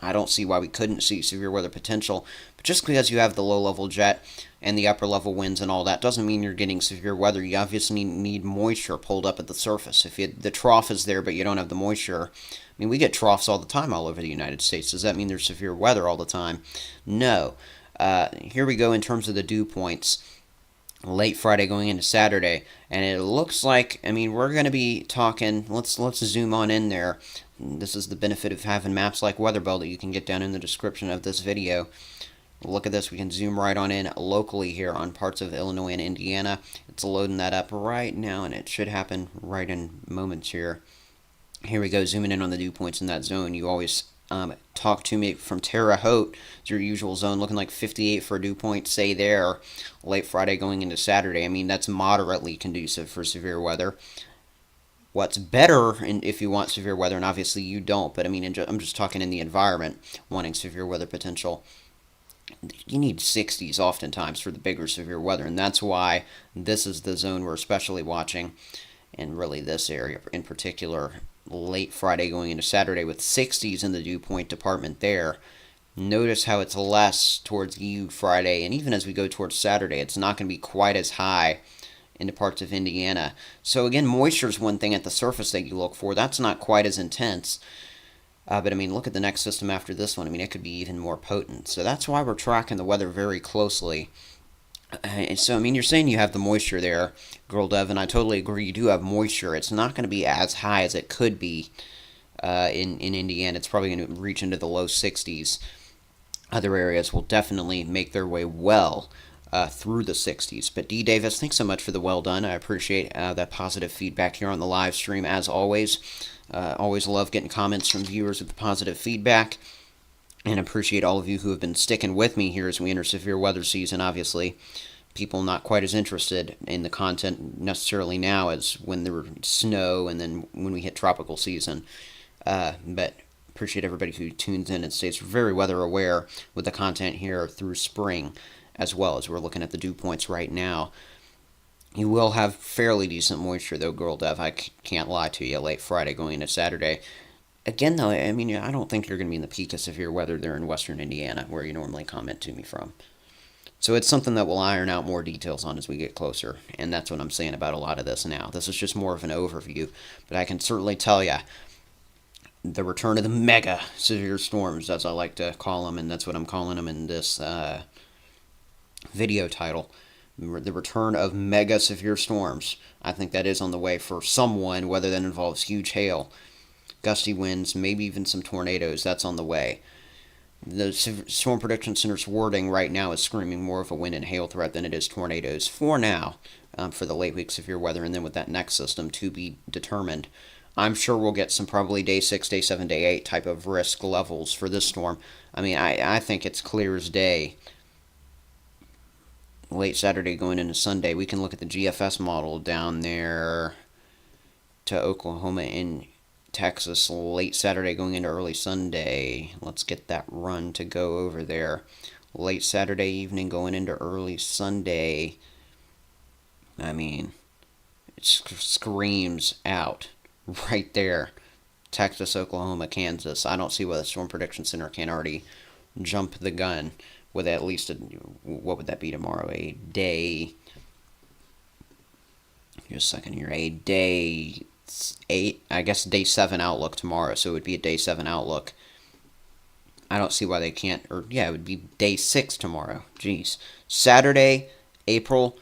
don't see why we couldn't see severe weather potential. But just because you have the low-level jet and the upper-level winds and all that doesn't mean you're getting severe weather. You obviously need moisture pulled up at the surface. If the trough is there but you don't have the moisture, I mean, we get troughs all the time all over the United States. Does that mean there's severe weather all the time? No. Here we go in terms of the dew points. Late Friday going into Saturday, and it looks like, I mean, we're going to be talking, let's zoom on in there. This is the benefit of having maps like WeatherBell that you can get down in the description of this video. Look at this, we can zoom right on in locally here on parts of Illinois and Indiana. It's loading that up right now, and it should happen right in moments here. Here we go, zooming in on the dew points in that zone. You always talk to me from Terre Haute, your usual zone, looking like 58 for a dew point, say there, late Friday going into Saturday. I mean, that's moderately conducive for severe weather. What's better, if you want severe weather, and obviously you don't, but I mean, I'm just talking in the environment, wanting severe weather potential. You need 60s oftentimes for the bigger severe weather, and that's why this is the zone we're especially watching, and really this area in particular, late Friday going into Saturday with 60s in the dew point department there. Notice how it's less towards you Friday, and even as we go towards Saturday, it's not going to be quite as high into parts of Indiana. So again, moisture is one thing at the surface that you look for. That's not quite as intense. But I mean, look at the next system after this one. I mean, it could be even more potent. So that's why we're tracking the weather very closely. So, I mean, you're saying you have the moisture there, Girl Dev, and I totally agree. You do have moisture. It's not going to be as high as it could be in Indiana. It's probably going to reach into the low 60s. Other areas will definitely make their way well through the 60s. But D. Davis, thanks so much for the well done. I appreciate that positive feedback here on the live stream, as always. Always love getting comments from viewers with the positive feedback, and appreciate all of you who have been sticking with me here as we enter severe weather season. Obviously, people not quite as interested in the content necessarily now as when there were snow and then when we hit tropical season. But appreciate everybody who tunes in and stays very weather aware with the content here through spring, as well as we're looking at the dew points right now. You will have fairly decent moisture, though, Girl Dev. I can't lie to you. Late Friday going into Saturday. Again, though, I mean, I don't think you're going to be in the peak of severe weather there in western Indiana, where you normally comment to me from. So it's something that we'll iron out more details on as we get closer, and that's what I'm saying about a lot of this now. This is just more of an overview, but I can certainly tell you the return of the mega severe storms, as I like to call them, and that's what I'm calling them in this video title. The return of mega severe storms. I think that is on the way for someone, whether that involves huge hail, gusty winds, maybe even some tornadoes. That's on the way. The Storm Prediction Center's wording right now is screaming more of a wind and hail threat than it is tornadoes for now, for the late week severe weather, and then with that next system to be determined. I'm sure we'll get some probably day 6, day 7, day 8 type of risk levels for this storm. I mean, I think it's clear as day. Late Saturday going into Sunday, we can look at the GFS model down there to Oklahoma and Texas. Late Saturday going into early Sunday. Let's get that run to go over there. Late Saturday evening going into early Sunday. I mean, it screams out right there. Texas, Oklahoma, Kansas. I don't see why the Storm Prediction Center can't already jump the gun with at least what would that be tomorrow? A day. Just a second here. A day 8. I guess day 7 outlook tomorrow. So it would be a day 7 outlook. I don't see why they can't. Or yeah, it would be day 6 tomorrow. Jeez. Saturday, April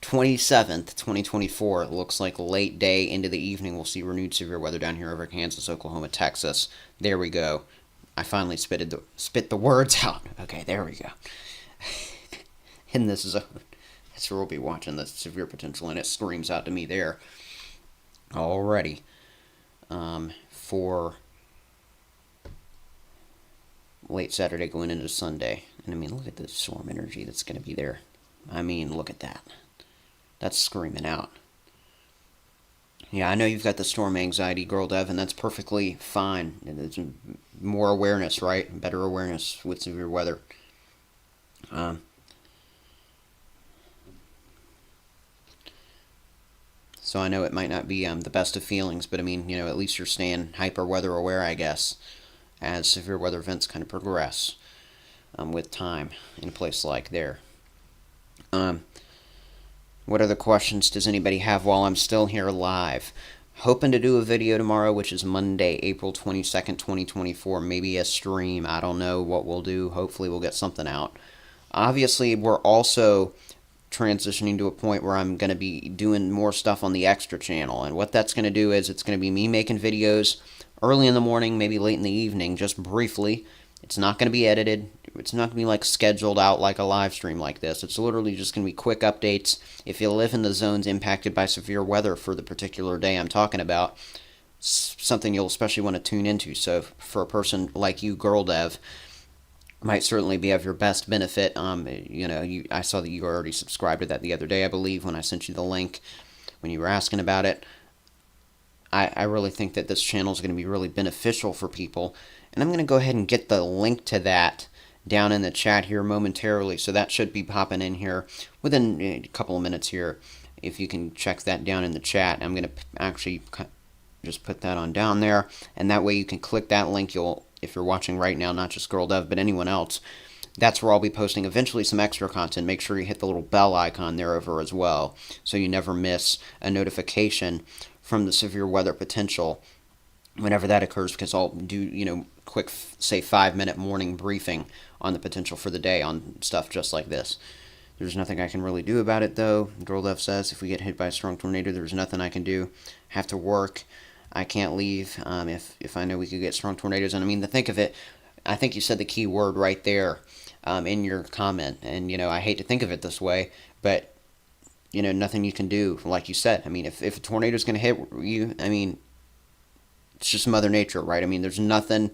27th, 2024. It looks like late day into the evening. We'll see renewed severe weather down here over Kansas, Oklahoma, Texas. There we go. I finally spit the words out. Okay, there we go. And this is that's where we'll be watching the severe potential, and it screams out to me there already. For late Saturday going into Sunday. And I mean, look at the storm energy that's going to be there. I mean, look at that. That's screaming out. Yeah, I know you've got the storm anxiety, Girl Dev, and that's perfectly fine. It's more awareness, right? Better awareness with severe weather. So I know it might not be the best of feelings, but I mean, you know, at least you're staying hyper weather aware, I guess, as severe weather events kind of progress with time in a place like there. What other questions does anybody have while I'm still here live? Hoping to do a video tomorrow, which is Monday, April 22nd, 2024. Maybe a stream. I don't know what we'll do. Hopefully we'll get something out. Obviously, we're also transitioning to a point where I'm going to be doing more stuff on the extra channel. And what that's going to do is it's going to be me making videos early in the morning, maybe late in the evening, just briefly. It's not going to be edited. It's not going to be like scheduled out like a live stream like this. It's literally just going to be quick updates. If you live in the zones impacted by severe weather for the particular day I'm talking about, something you'll especially want to tune into. So for a person like you, Girl Dev, might certainly be of your best benefit. I saw that you already subscribed to that the other day, I believe, when I sent you the link when you were asking about it. I really think that this channel is going to be really beneficial for people, and I'm going to go ahead and get the link to that down in the chat here momentarily. So that should be popping in here within a couple of minutes here. If you can check that down in the chat, I'm going to actually just put that on down there, and that way you can click that link. If you're watching right now, not just Girl Dev, but anyone else, that's where I'll be posting eventually some extra content. Make sure you hit the little bell icon there over as well, so you never miss a notification from the severe weather potential whenever that occurs, because I'll do, quick, say 5-minute morning briefing on the potential for the day on stuff just like this. There's nothing I can really do about it, though. Girl Dev says if we get hit by a strong tornado, there's nothing I can do. Have to work. I can't leave if I know we could get strong tornadoes. And I mean, to think of it, I think you said the key word right there in your comment. And, I hate to think of it this way, but, nothing you can do, like you said. I mean, if a tornado is going to hit you, I mean, it's just Mother Nature, right? I mean, there's nothing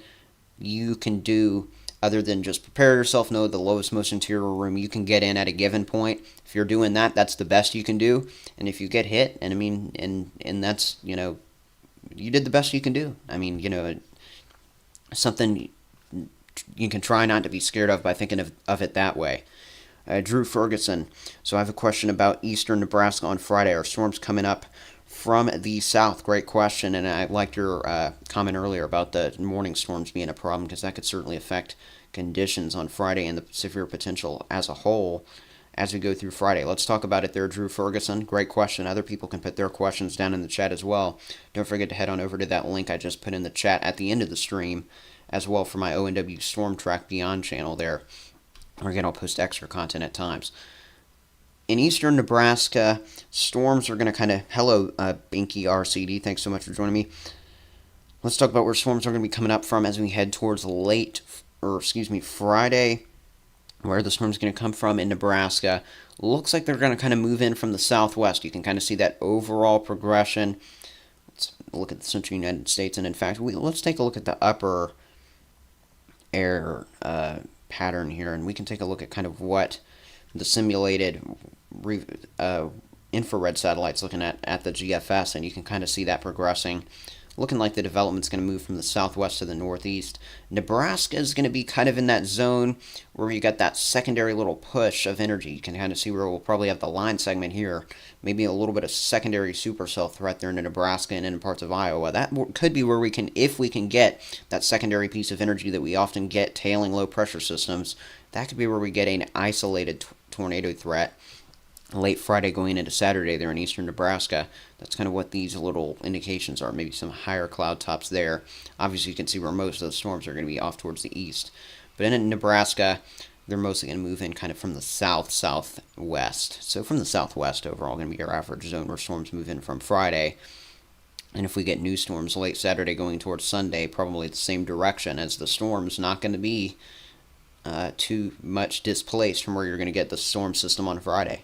you can do other than just prepare yourself, know the lowest, most interior room you can get in at a given point. If you're doing that, that's the best you can do. And if you get hit, and I mean, and that's, you did the best you can do. I mean, something you can try not to be scared of by thinking of it that way. Drew Ferguson. So I have a question about eastern Nebraska on Friday. Are storms coming up from the south? Great question, and I liked your comment earlier about the morning storms being a problem, because that could certainly affect conditions on Friday and the severe potential as a whole as we go through Friday. Let's talk about it there, Drew Ferguson. Great question. Other people can put their questions down in the chat as well. Don't forget to head on over to that link I just put in the chat at the end of the stream as well for my ONW Storm Track Beyond channel there. Again, I'll post extra content at times. In eastern Nebraska, storms are going to kind of... Hello, Binky RCD. Thanks so much for joining me. Let's talk about where storms are going to be coming up from as we head towards Friday, where the storm's going to come from in Nebraska. Looks like they're going to kind of move in from the southwest. You can kind of see that overall progression. Let's look at the central United States, and in fact, let's take a look at the upper air pattern here, and we can take a look at kind of what the simulated infrared satellite's looking at the GFS, and you can kind of see that progressing. Looking like the development's going to move from the southwest to the northeast. Nebraska is going to be kind of in that zone where you got that secondary little push of energy. You can kind of see where we'll probably have the line segment here. Maybe a little bit of secondary supercell threat there in Nebraska and in parts of Iowa. That could be where we can, if we can get that secondary piece of energy that we often get tailing low pressure systems, that could be where we get an isolated tornado threat late Friday going into Saturday there in eastern Nebraska. That's kind of what these little indications are. Maybe some higher cloud tops there. Obviously, you can see where most of the storms are going to be off towards the east. But in Nebraska, they're mostly going to move in kind of from the southwest. So from the southwest overall, going to be our average zone where storms move in from Friday. And if we get new storms late Saturday going towards Sunday, probably the same direction as the storms. Not going to be too much displaced from where you're going to get the storm system on Friday.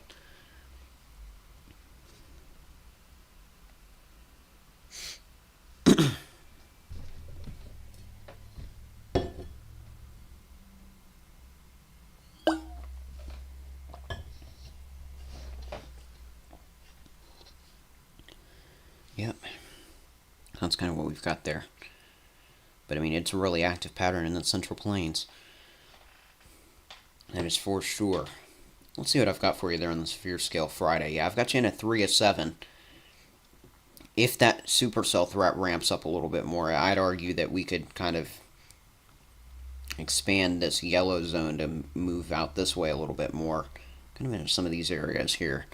Yep, that's kind of what we've got there. But I mean, it's a really active pattern in the Central Plains. That is for sure. Let's see what I've got for you there on the severe scale Friday. Yeah, I've got you in a 3 of 7. If that supercell threat ramps up a little bit more, I'd argue that we could kind of expand this yellow zone to move out this way a little bit more. Kind of in some of these areas here.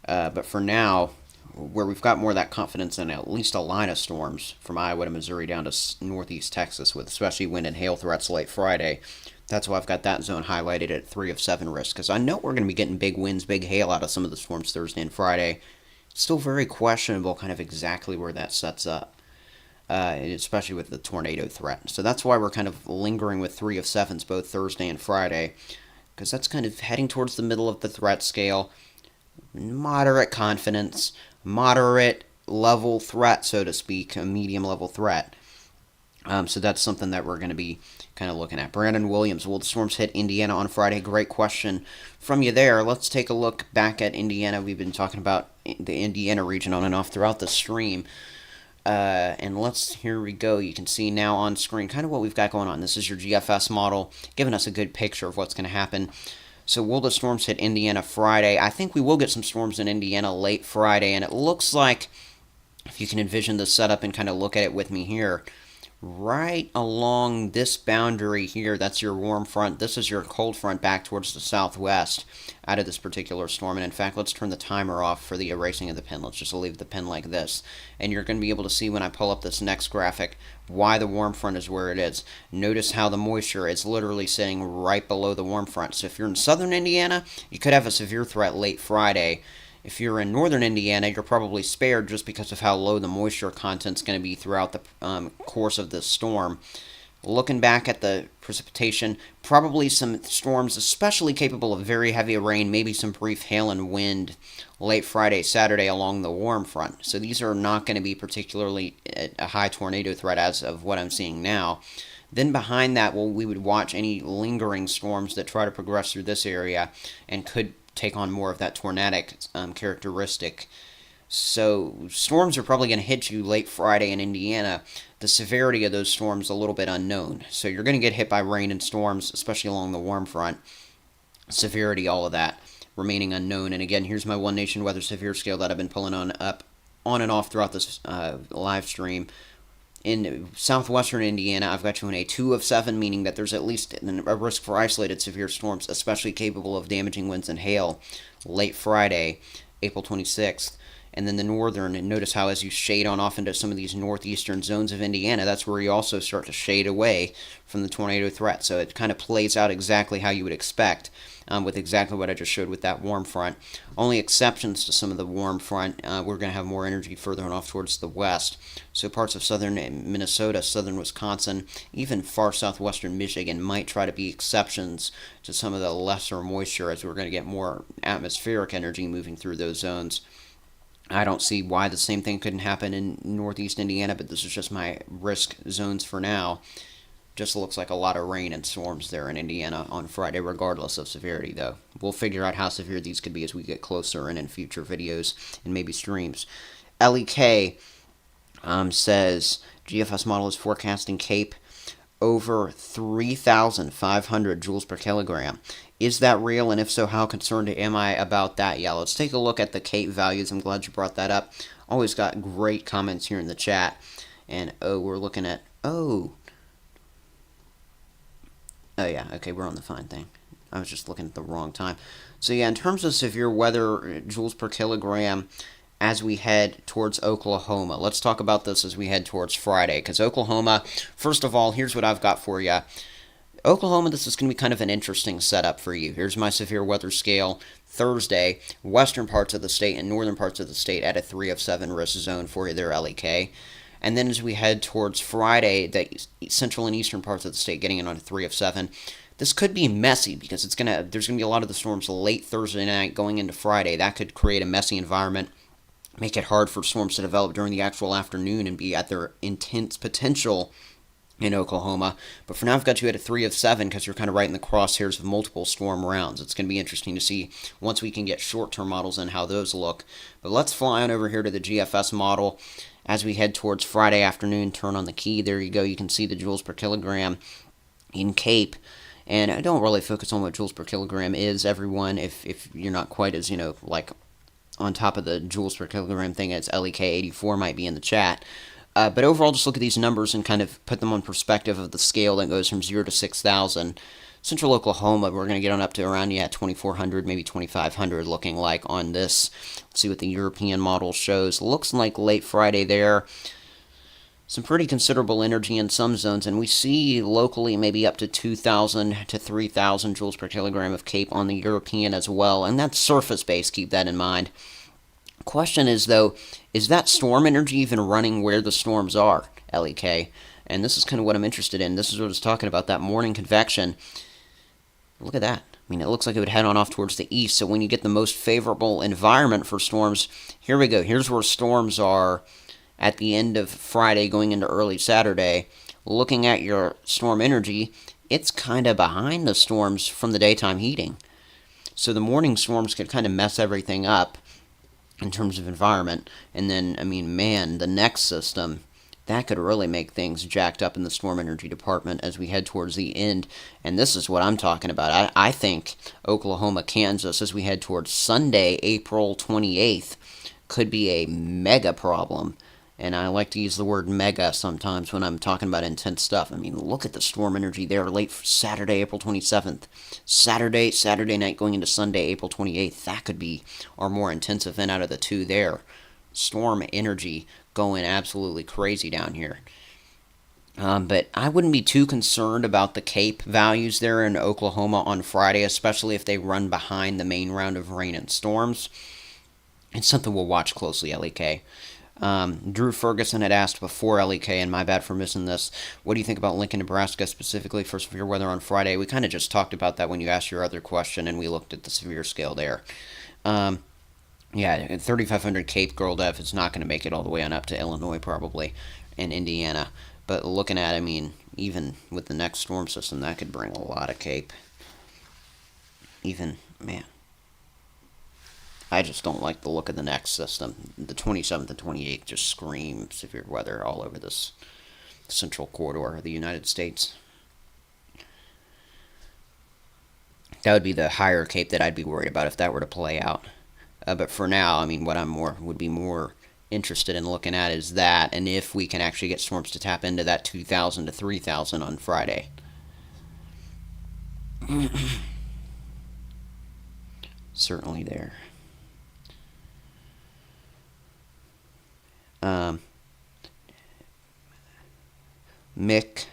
But for now, where we've got more of that confidence in at least a line of storms from Iowa to Missouri down to northeast Texas, with especially wind and hail threats late Friday, that's why I've got that zone highlighted at 3 of 7 risk, because I know we're going to be getting big winds, big hail out of some of the storms Thursday and Friday. It's still very questionable kind of exactly where that sets up, especially with the tornado threat. So that's why we're kind of lingering with 3 of 7s both Thursday and Friday, because that's kind of heading towards the middle of the threat scale. Moderate confidence, moderate level threat, so to speak, a medium level threat. So that's something that we're going to be kind of looking at. Brandon Williams, will the storms hit Indiana on Friday? Great question from you there. Let's take a look back at Indiana. We've been talking about the Indiana region on and off throughout the stream. And here we go. You can see now on screen kind of what we've got going on. This is your GFS model, giving us a good picture of what's going to happen. So will the storms hit Indiana Friday? I think we will get some storms in Indiana late Friday, and it looks like, if you can envision the setup and kind of look at it with me here, right along this boundary here, that's your warm front. This is your cold front back towards the southwest out of this particular storm. And in fact, let's turn the timer off for the erasing of the pin. Let's just leave the pin like this. And you're going to be able to see when I pull up this next graphic why the warm front is where it is. Notice how the moisture is literally sitting right below the warm front. So if you're in southern Indiana, you could have a severe threat late Friday. If you're in northern Indiana, you're probably spared just because of how low the moisture content's going to be throughout the course of this storm. Looking back at the precipitation, probably some storms especially capable of very heavy rain, maybe some brief hail and wind late Friday, Saturday along the warm front. So these are not going to be particularly a high tornado threat as of what I'm seeing now. Then behind that, we would watch any lingering storms that try to progress through this area and could take on more of that tornadic characteristic. So storms are probably going to hit you late Friday in Indiana. The severity of those storms is a little bit unknown. So you're going to get hit by rain and storms, especially along the warm front. Severity, all of that, remaining unknown. And again, here's my One Nation Weather Severe Scale that I've been pulling on and off throughout this live stream. In southwestern Indiana, I've got you in a 2 of 7, meaning that there's at least a risk for isolated severe storms, especially capable of damaging winds and hail, late Friday, April 26th. And then the northern, and notice how as you shade on off into some of these northeastern zones of Indiana, that's where you also start to shade away from the tornado threat. So it kind of plays out exactly how you would expect, with exactly what I just showed with that warm front. Only exceptions to some of the warm front, we're going to have more energy further on off towards the west. So parts of southern Minnesota, southern Wisconsin, even far southwestern Michigan might try to be exceptions to some of the lesser moisture, as we're going to get more atmospheric energy moving through those zones. I don't see why the same thing couldn't happen in northeast Indiana, but this is just my risk zones for now. Just looks like a lot of rain and storms there in Indiana on Friday, regardless of severity, though. We'll figure out how severe these could be as we get closer and in future videos and maybe streams. LEK says GFS model is forecasting CAPE over 3,500 joules per kilogram. Is that real? And if so, how concerned am I about that? Yeah, let's take a look at the CAPE values. I'm glad you brought that up. Always got great comments here in the chat. And, we're looking at, oh yeah, okay, we're on the fine thing. I was just looking at the wrong time. So yeah, in terms of severe weather, joules per kilogram, as we head towards Oklahoma. Let's talk about this as we head towards Friday, because Oklahoma, first of all, here's what I've got for you. Oklahoma, this is going to be kind of an interesting setup for you. Here's my severe weather scale. Thursday, western parts of the state and northern parts of the state at a 3 of 7 risk zone for you there, LEK. And then as we head towards Friday, the central and eastern parts of the state getting in on a 3 of 7. This could be messy because there's going to be a lot of the storms late Thursday night going into Friday. That could create a messy environment, make it hard for storms to develop during the actual afternoon and be at their intense potential in Oklahoma. But for now, I've got you at a 3 of 7 because you're kind of right in the crosshairs of multiple storm rounds. It's going to be interesting to see once we can get short-term models and how those look. But let's fly on over here to the GFS model as we head towards Friday afternoon. Turn on the key. There you go. You can see the joules per kilogram in CAPE. And I don't really focus on what joules per kilogram is, everyone, if you're not quite as, like on top of the joules per kilogram thing as LEK84 might be in the chat. But overall, just look at these numbers and kind of put them on perspective of the scale that goes from 0 to 6,000. Central Oklahoma, we're going to get on up to around 2,400, maybe 2,500 looking like on this. Let's see what the European model shows. Looks like late Friday there. Some pretty considerable energy in some zones, and we see locally maybe up to 2,000 to 3,000 joules per kilogram of CAPE on the European as well, and that's surface-based, keep that in mind. Question is, though, is that storm energy even running where the storms are, LEK? And this is kind of what I'm interested in. This is what I was talking about, that morning convection. Look at that. I mean, it looks like it would head on off towards the east. So when you get the most favorable environment for storms, here we go. Here's where storms are at the end of Friday going into early Saturday. Looking at your storm energy, it's kind of behind the storms from the daytime heating. So the morning storms could kind of mess everything up in terms of environment. And then, I mean, man, the next system, that could really make things jacked up in the storm energy department as we head towards the end. And this is what I'm talking about. I think Oklahoma, Kansas, as we head towards Sunday, April 28th, could be a mega problem. And I like to use the word mega sometimes when I'm talking about intense stuff. I mean, look at the storm energy there. Late Saturday, April 27th. Saturday night going into Sunday, April 28th. That could be our more intense event out of the two there. Storm energy going absolutely crazy down here. But I wouldn't be too concerned about the Cape values there in Oklahoma on Friday, especially if they run behind the main round of rain and storms. It's something we'll watch closely, LEK. Drew Ferguson had asked before, LEK, and my bad for missing this, what do you think about Lincoln, Nebraska, specifically for severe weather on Friday? We kind of just talked about that when you asked your other question, and we looked at the severe scale there. Yeah, 3,500 Cape Girl Dev is not going to make it all the way on up to Illinois, probably, and Indiana. But looking at, I mean, even with the next storm system, that could bring a lot of Cape. Even, man. I just don't like the look of the next system. The 27th and 28th just scream severe weather all over this central corridor of the United States. That would be the higher Cape that I'd be worried about if that were to play out. But for now, I mean, what would be more interested in looking at is that, and if we can actually get storms to tap into that 2,000 to 3,000 on Friday. Certainly there. Mick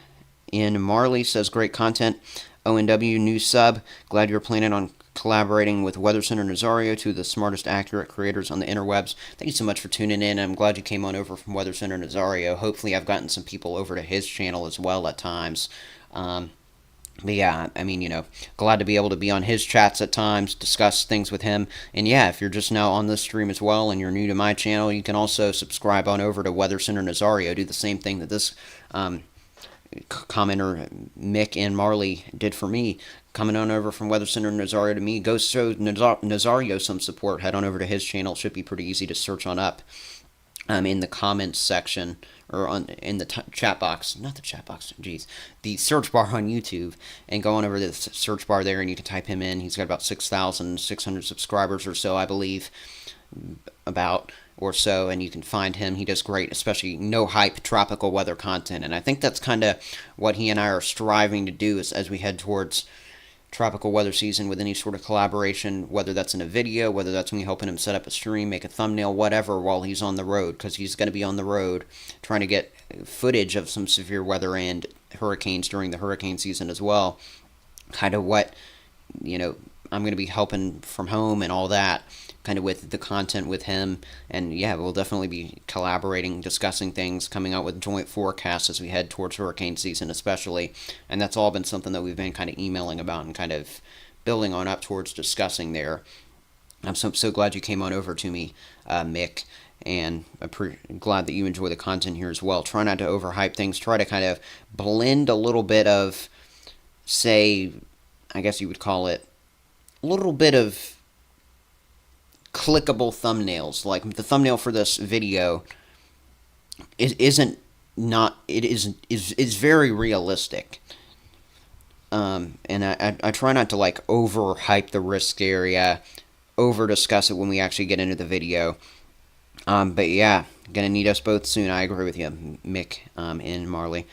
in Marley says, great content. ONW new sub. Glad you're planning on collaborating with Weather Center Nazario, two of the smartest, accurate creators on the interwebs. Thank you so much for tuning in. I'm glad you came on over from Weather Center Nazario. Hopefully I've gotten some people over to his channel as well at times. But yeah, I mean, glad to be able to be on his chats at times, discuss things with him. And yeah, if you're just now on this stream as well and you're new to my channel, you can also subscribe on over to Weather Center Nazario. Do the same thing that this commenter Mick and Marley did for me. Coming on over from Weather Center Nazario to me. Go show Nazario some support. Head on over to his channel. It should be pretty easy to search on up. In the comments section, or in the chat box, not the chat box, geez, the search bar on YouTube, and go on over to the search bar there, and you can type him in. He's got about 6,600 subscribers or so, I believe, or so, and you can find him. He does great, especially no hype tropical weather content, and I think that's kind of what he and I are striving to do as we head towards tropical weather season with any sort of collaboration, whether that's in a video, whether that's me helping him set up a stream, make a thumbnail, whatever, while he's on the road, because he's going to be on the road trying to get footage of some severe weather and hurricanes during the hurricane season as well. Kind of what, I'm going to be helping from home and all that, kind of with the content with him. And yeah, we'll definitely be collaborating, discussing things, coming out with joint forecasts as we head towards hurricane season especially. And that's all been something that we've been kind of emailing about and kind of building on up towards discussing there. I'm so glad you came on over to me, Mick, and I'm glad that you enjoy the content here as well. Try not to overhype things. Try to kind of blend a little bit of, say, I guess you would call it, a little bit of clickable thumbnails. Like the thumbnail for this video is very realistic. And I try not to like overhype the risk area, over discuss it when we actually get into the video. But yeah, gonna need us both soon. I agree with you, Mick, and Marley.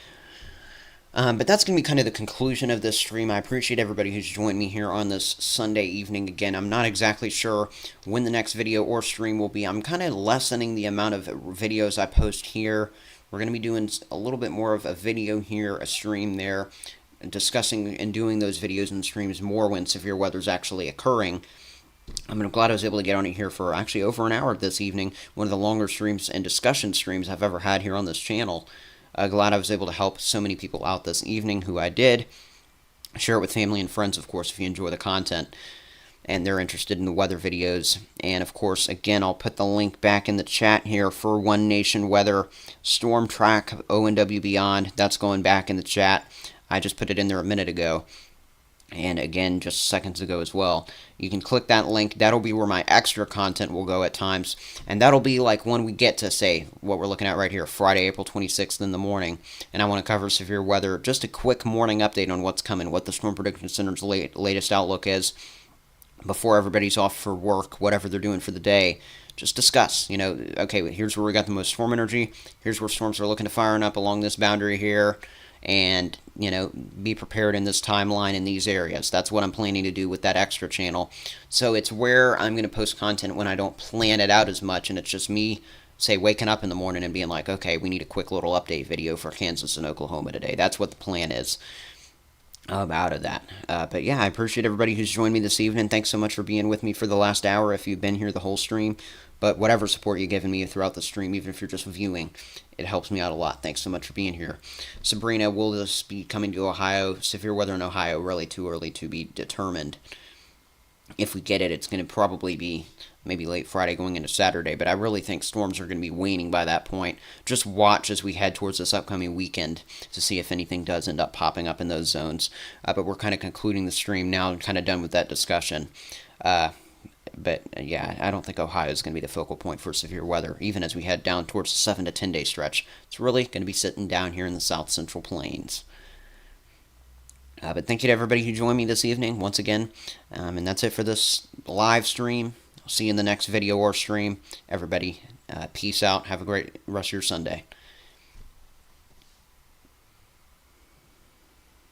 But that's going to be kind of the conclusion of this stream. I appreciate everybody who's joined me here on this Sunday evening. Again, I'm not exactly sure when the next video or stream will be. I'm kind of lessening the amount of videos I post here. We're going to be doing a little bit more of a video here, a stream there, discussing and doing those videos and streams more when severe weather is actually occurring. I'm glad I was able to get on it here for actually over an hour this evening. One of the longer streams and discussion streams I've ever had here on this channel. Glad I was able to help so many people out this evening, who I did. Share it with family and friends, of course, if you enjoy the content and they're interested in the weather videos. And of course, again, I'll put the link back in the chat here for One Nation Weather Storm Track ONW Beyond. That's going back in the chat. I just put it in there a minute ago. And again, just seconds ago as well. You can click that link. That'll be where my extra content will go at times. And that'll be like when we get to, say, what we're looking at right here, Friday, April 26th in the morning. And I want to cover severe weather. Just a quick morning update on what's coming, what the Storm Prediction Center's latest outlook is before everybody's off for work, whatever they're doing for the day. Just discuss, okay, here's where we got the most storm energy. Here's where storms are looking to firing up along this boundary here. And, be prepared in this timeline in these areas. That's what I'm planning to do with that extra channel. So it's where I'm going to post content when I don't plan it out as much, and it's just me, say, waking up in the morning and being like, okay, we need a quick little update video for Kansas and Oklahoma today. That's what the plan is out of that. But yeah, I appreciate everybody who's joined me this evening. Thanks so much for being with me for the last hour if you've been here the whole stream. But whatever support you've given me throughout the stream, even if you're just viewing, it helps me out a lot. Thanks so much for being here. Sabrina, will this be coming to Ohio? Severe weather in Ohio, really too early to be determined. If we get it, it's going to probably be maybe late Friday going into Saturday, but I really think storms are going to be waning by that point. Just watch as we head towards this upcoming weekend to see if anything does end up popping up in those zones. But we're kind of concluding the stream now and kind of done with that discussion. But yeah, I don't think Ohio is going to be the focal point for severe weather, even as we head down towards the 7 to 10 day stretch. It's really going to be sitting down here in the South Central Plains. But thank you to everybody who joined me this evening once again. And that's it for this live stream. I'll see you in the next video or stream. Everybody, peace out. Have a great rest of your Sunday.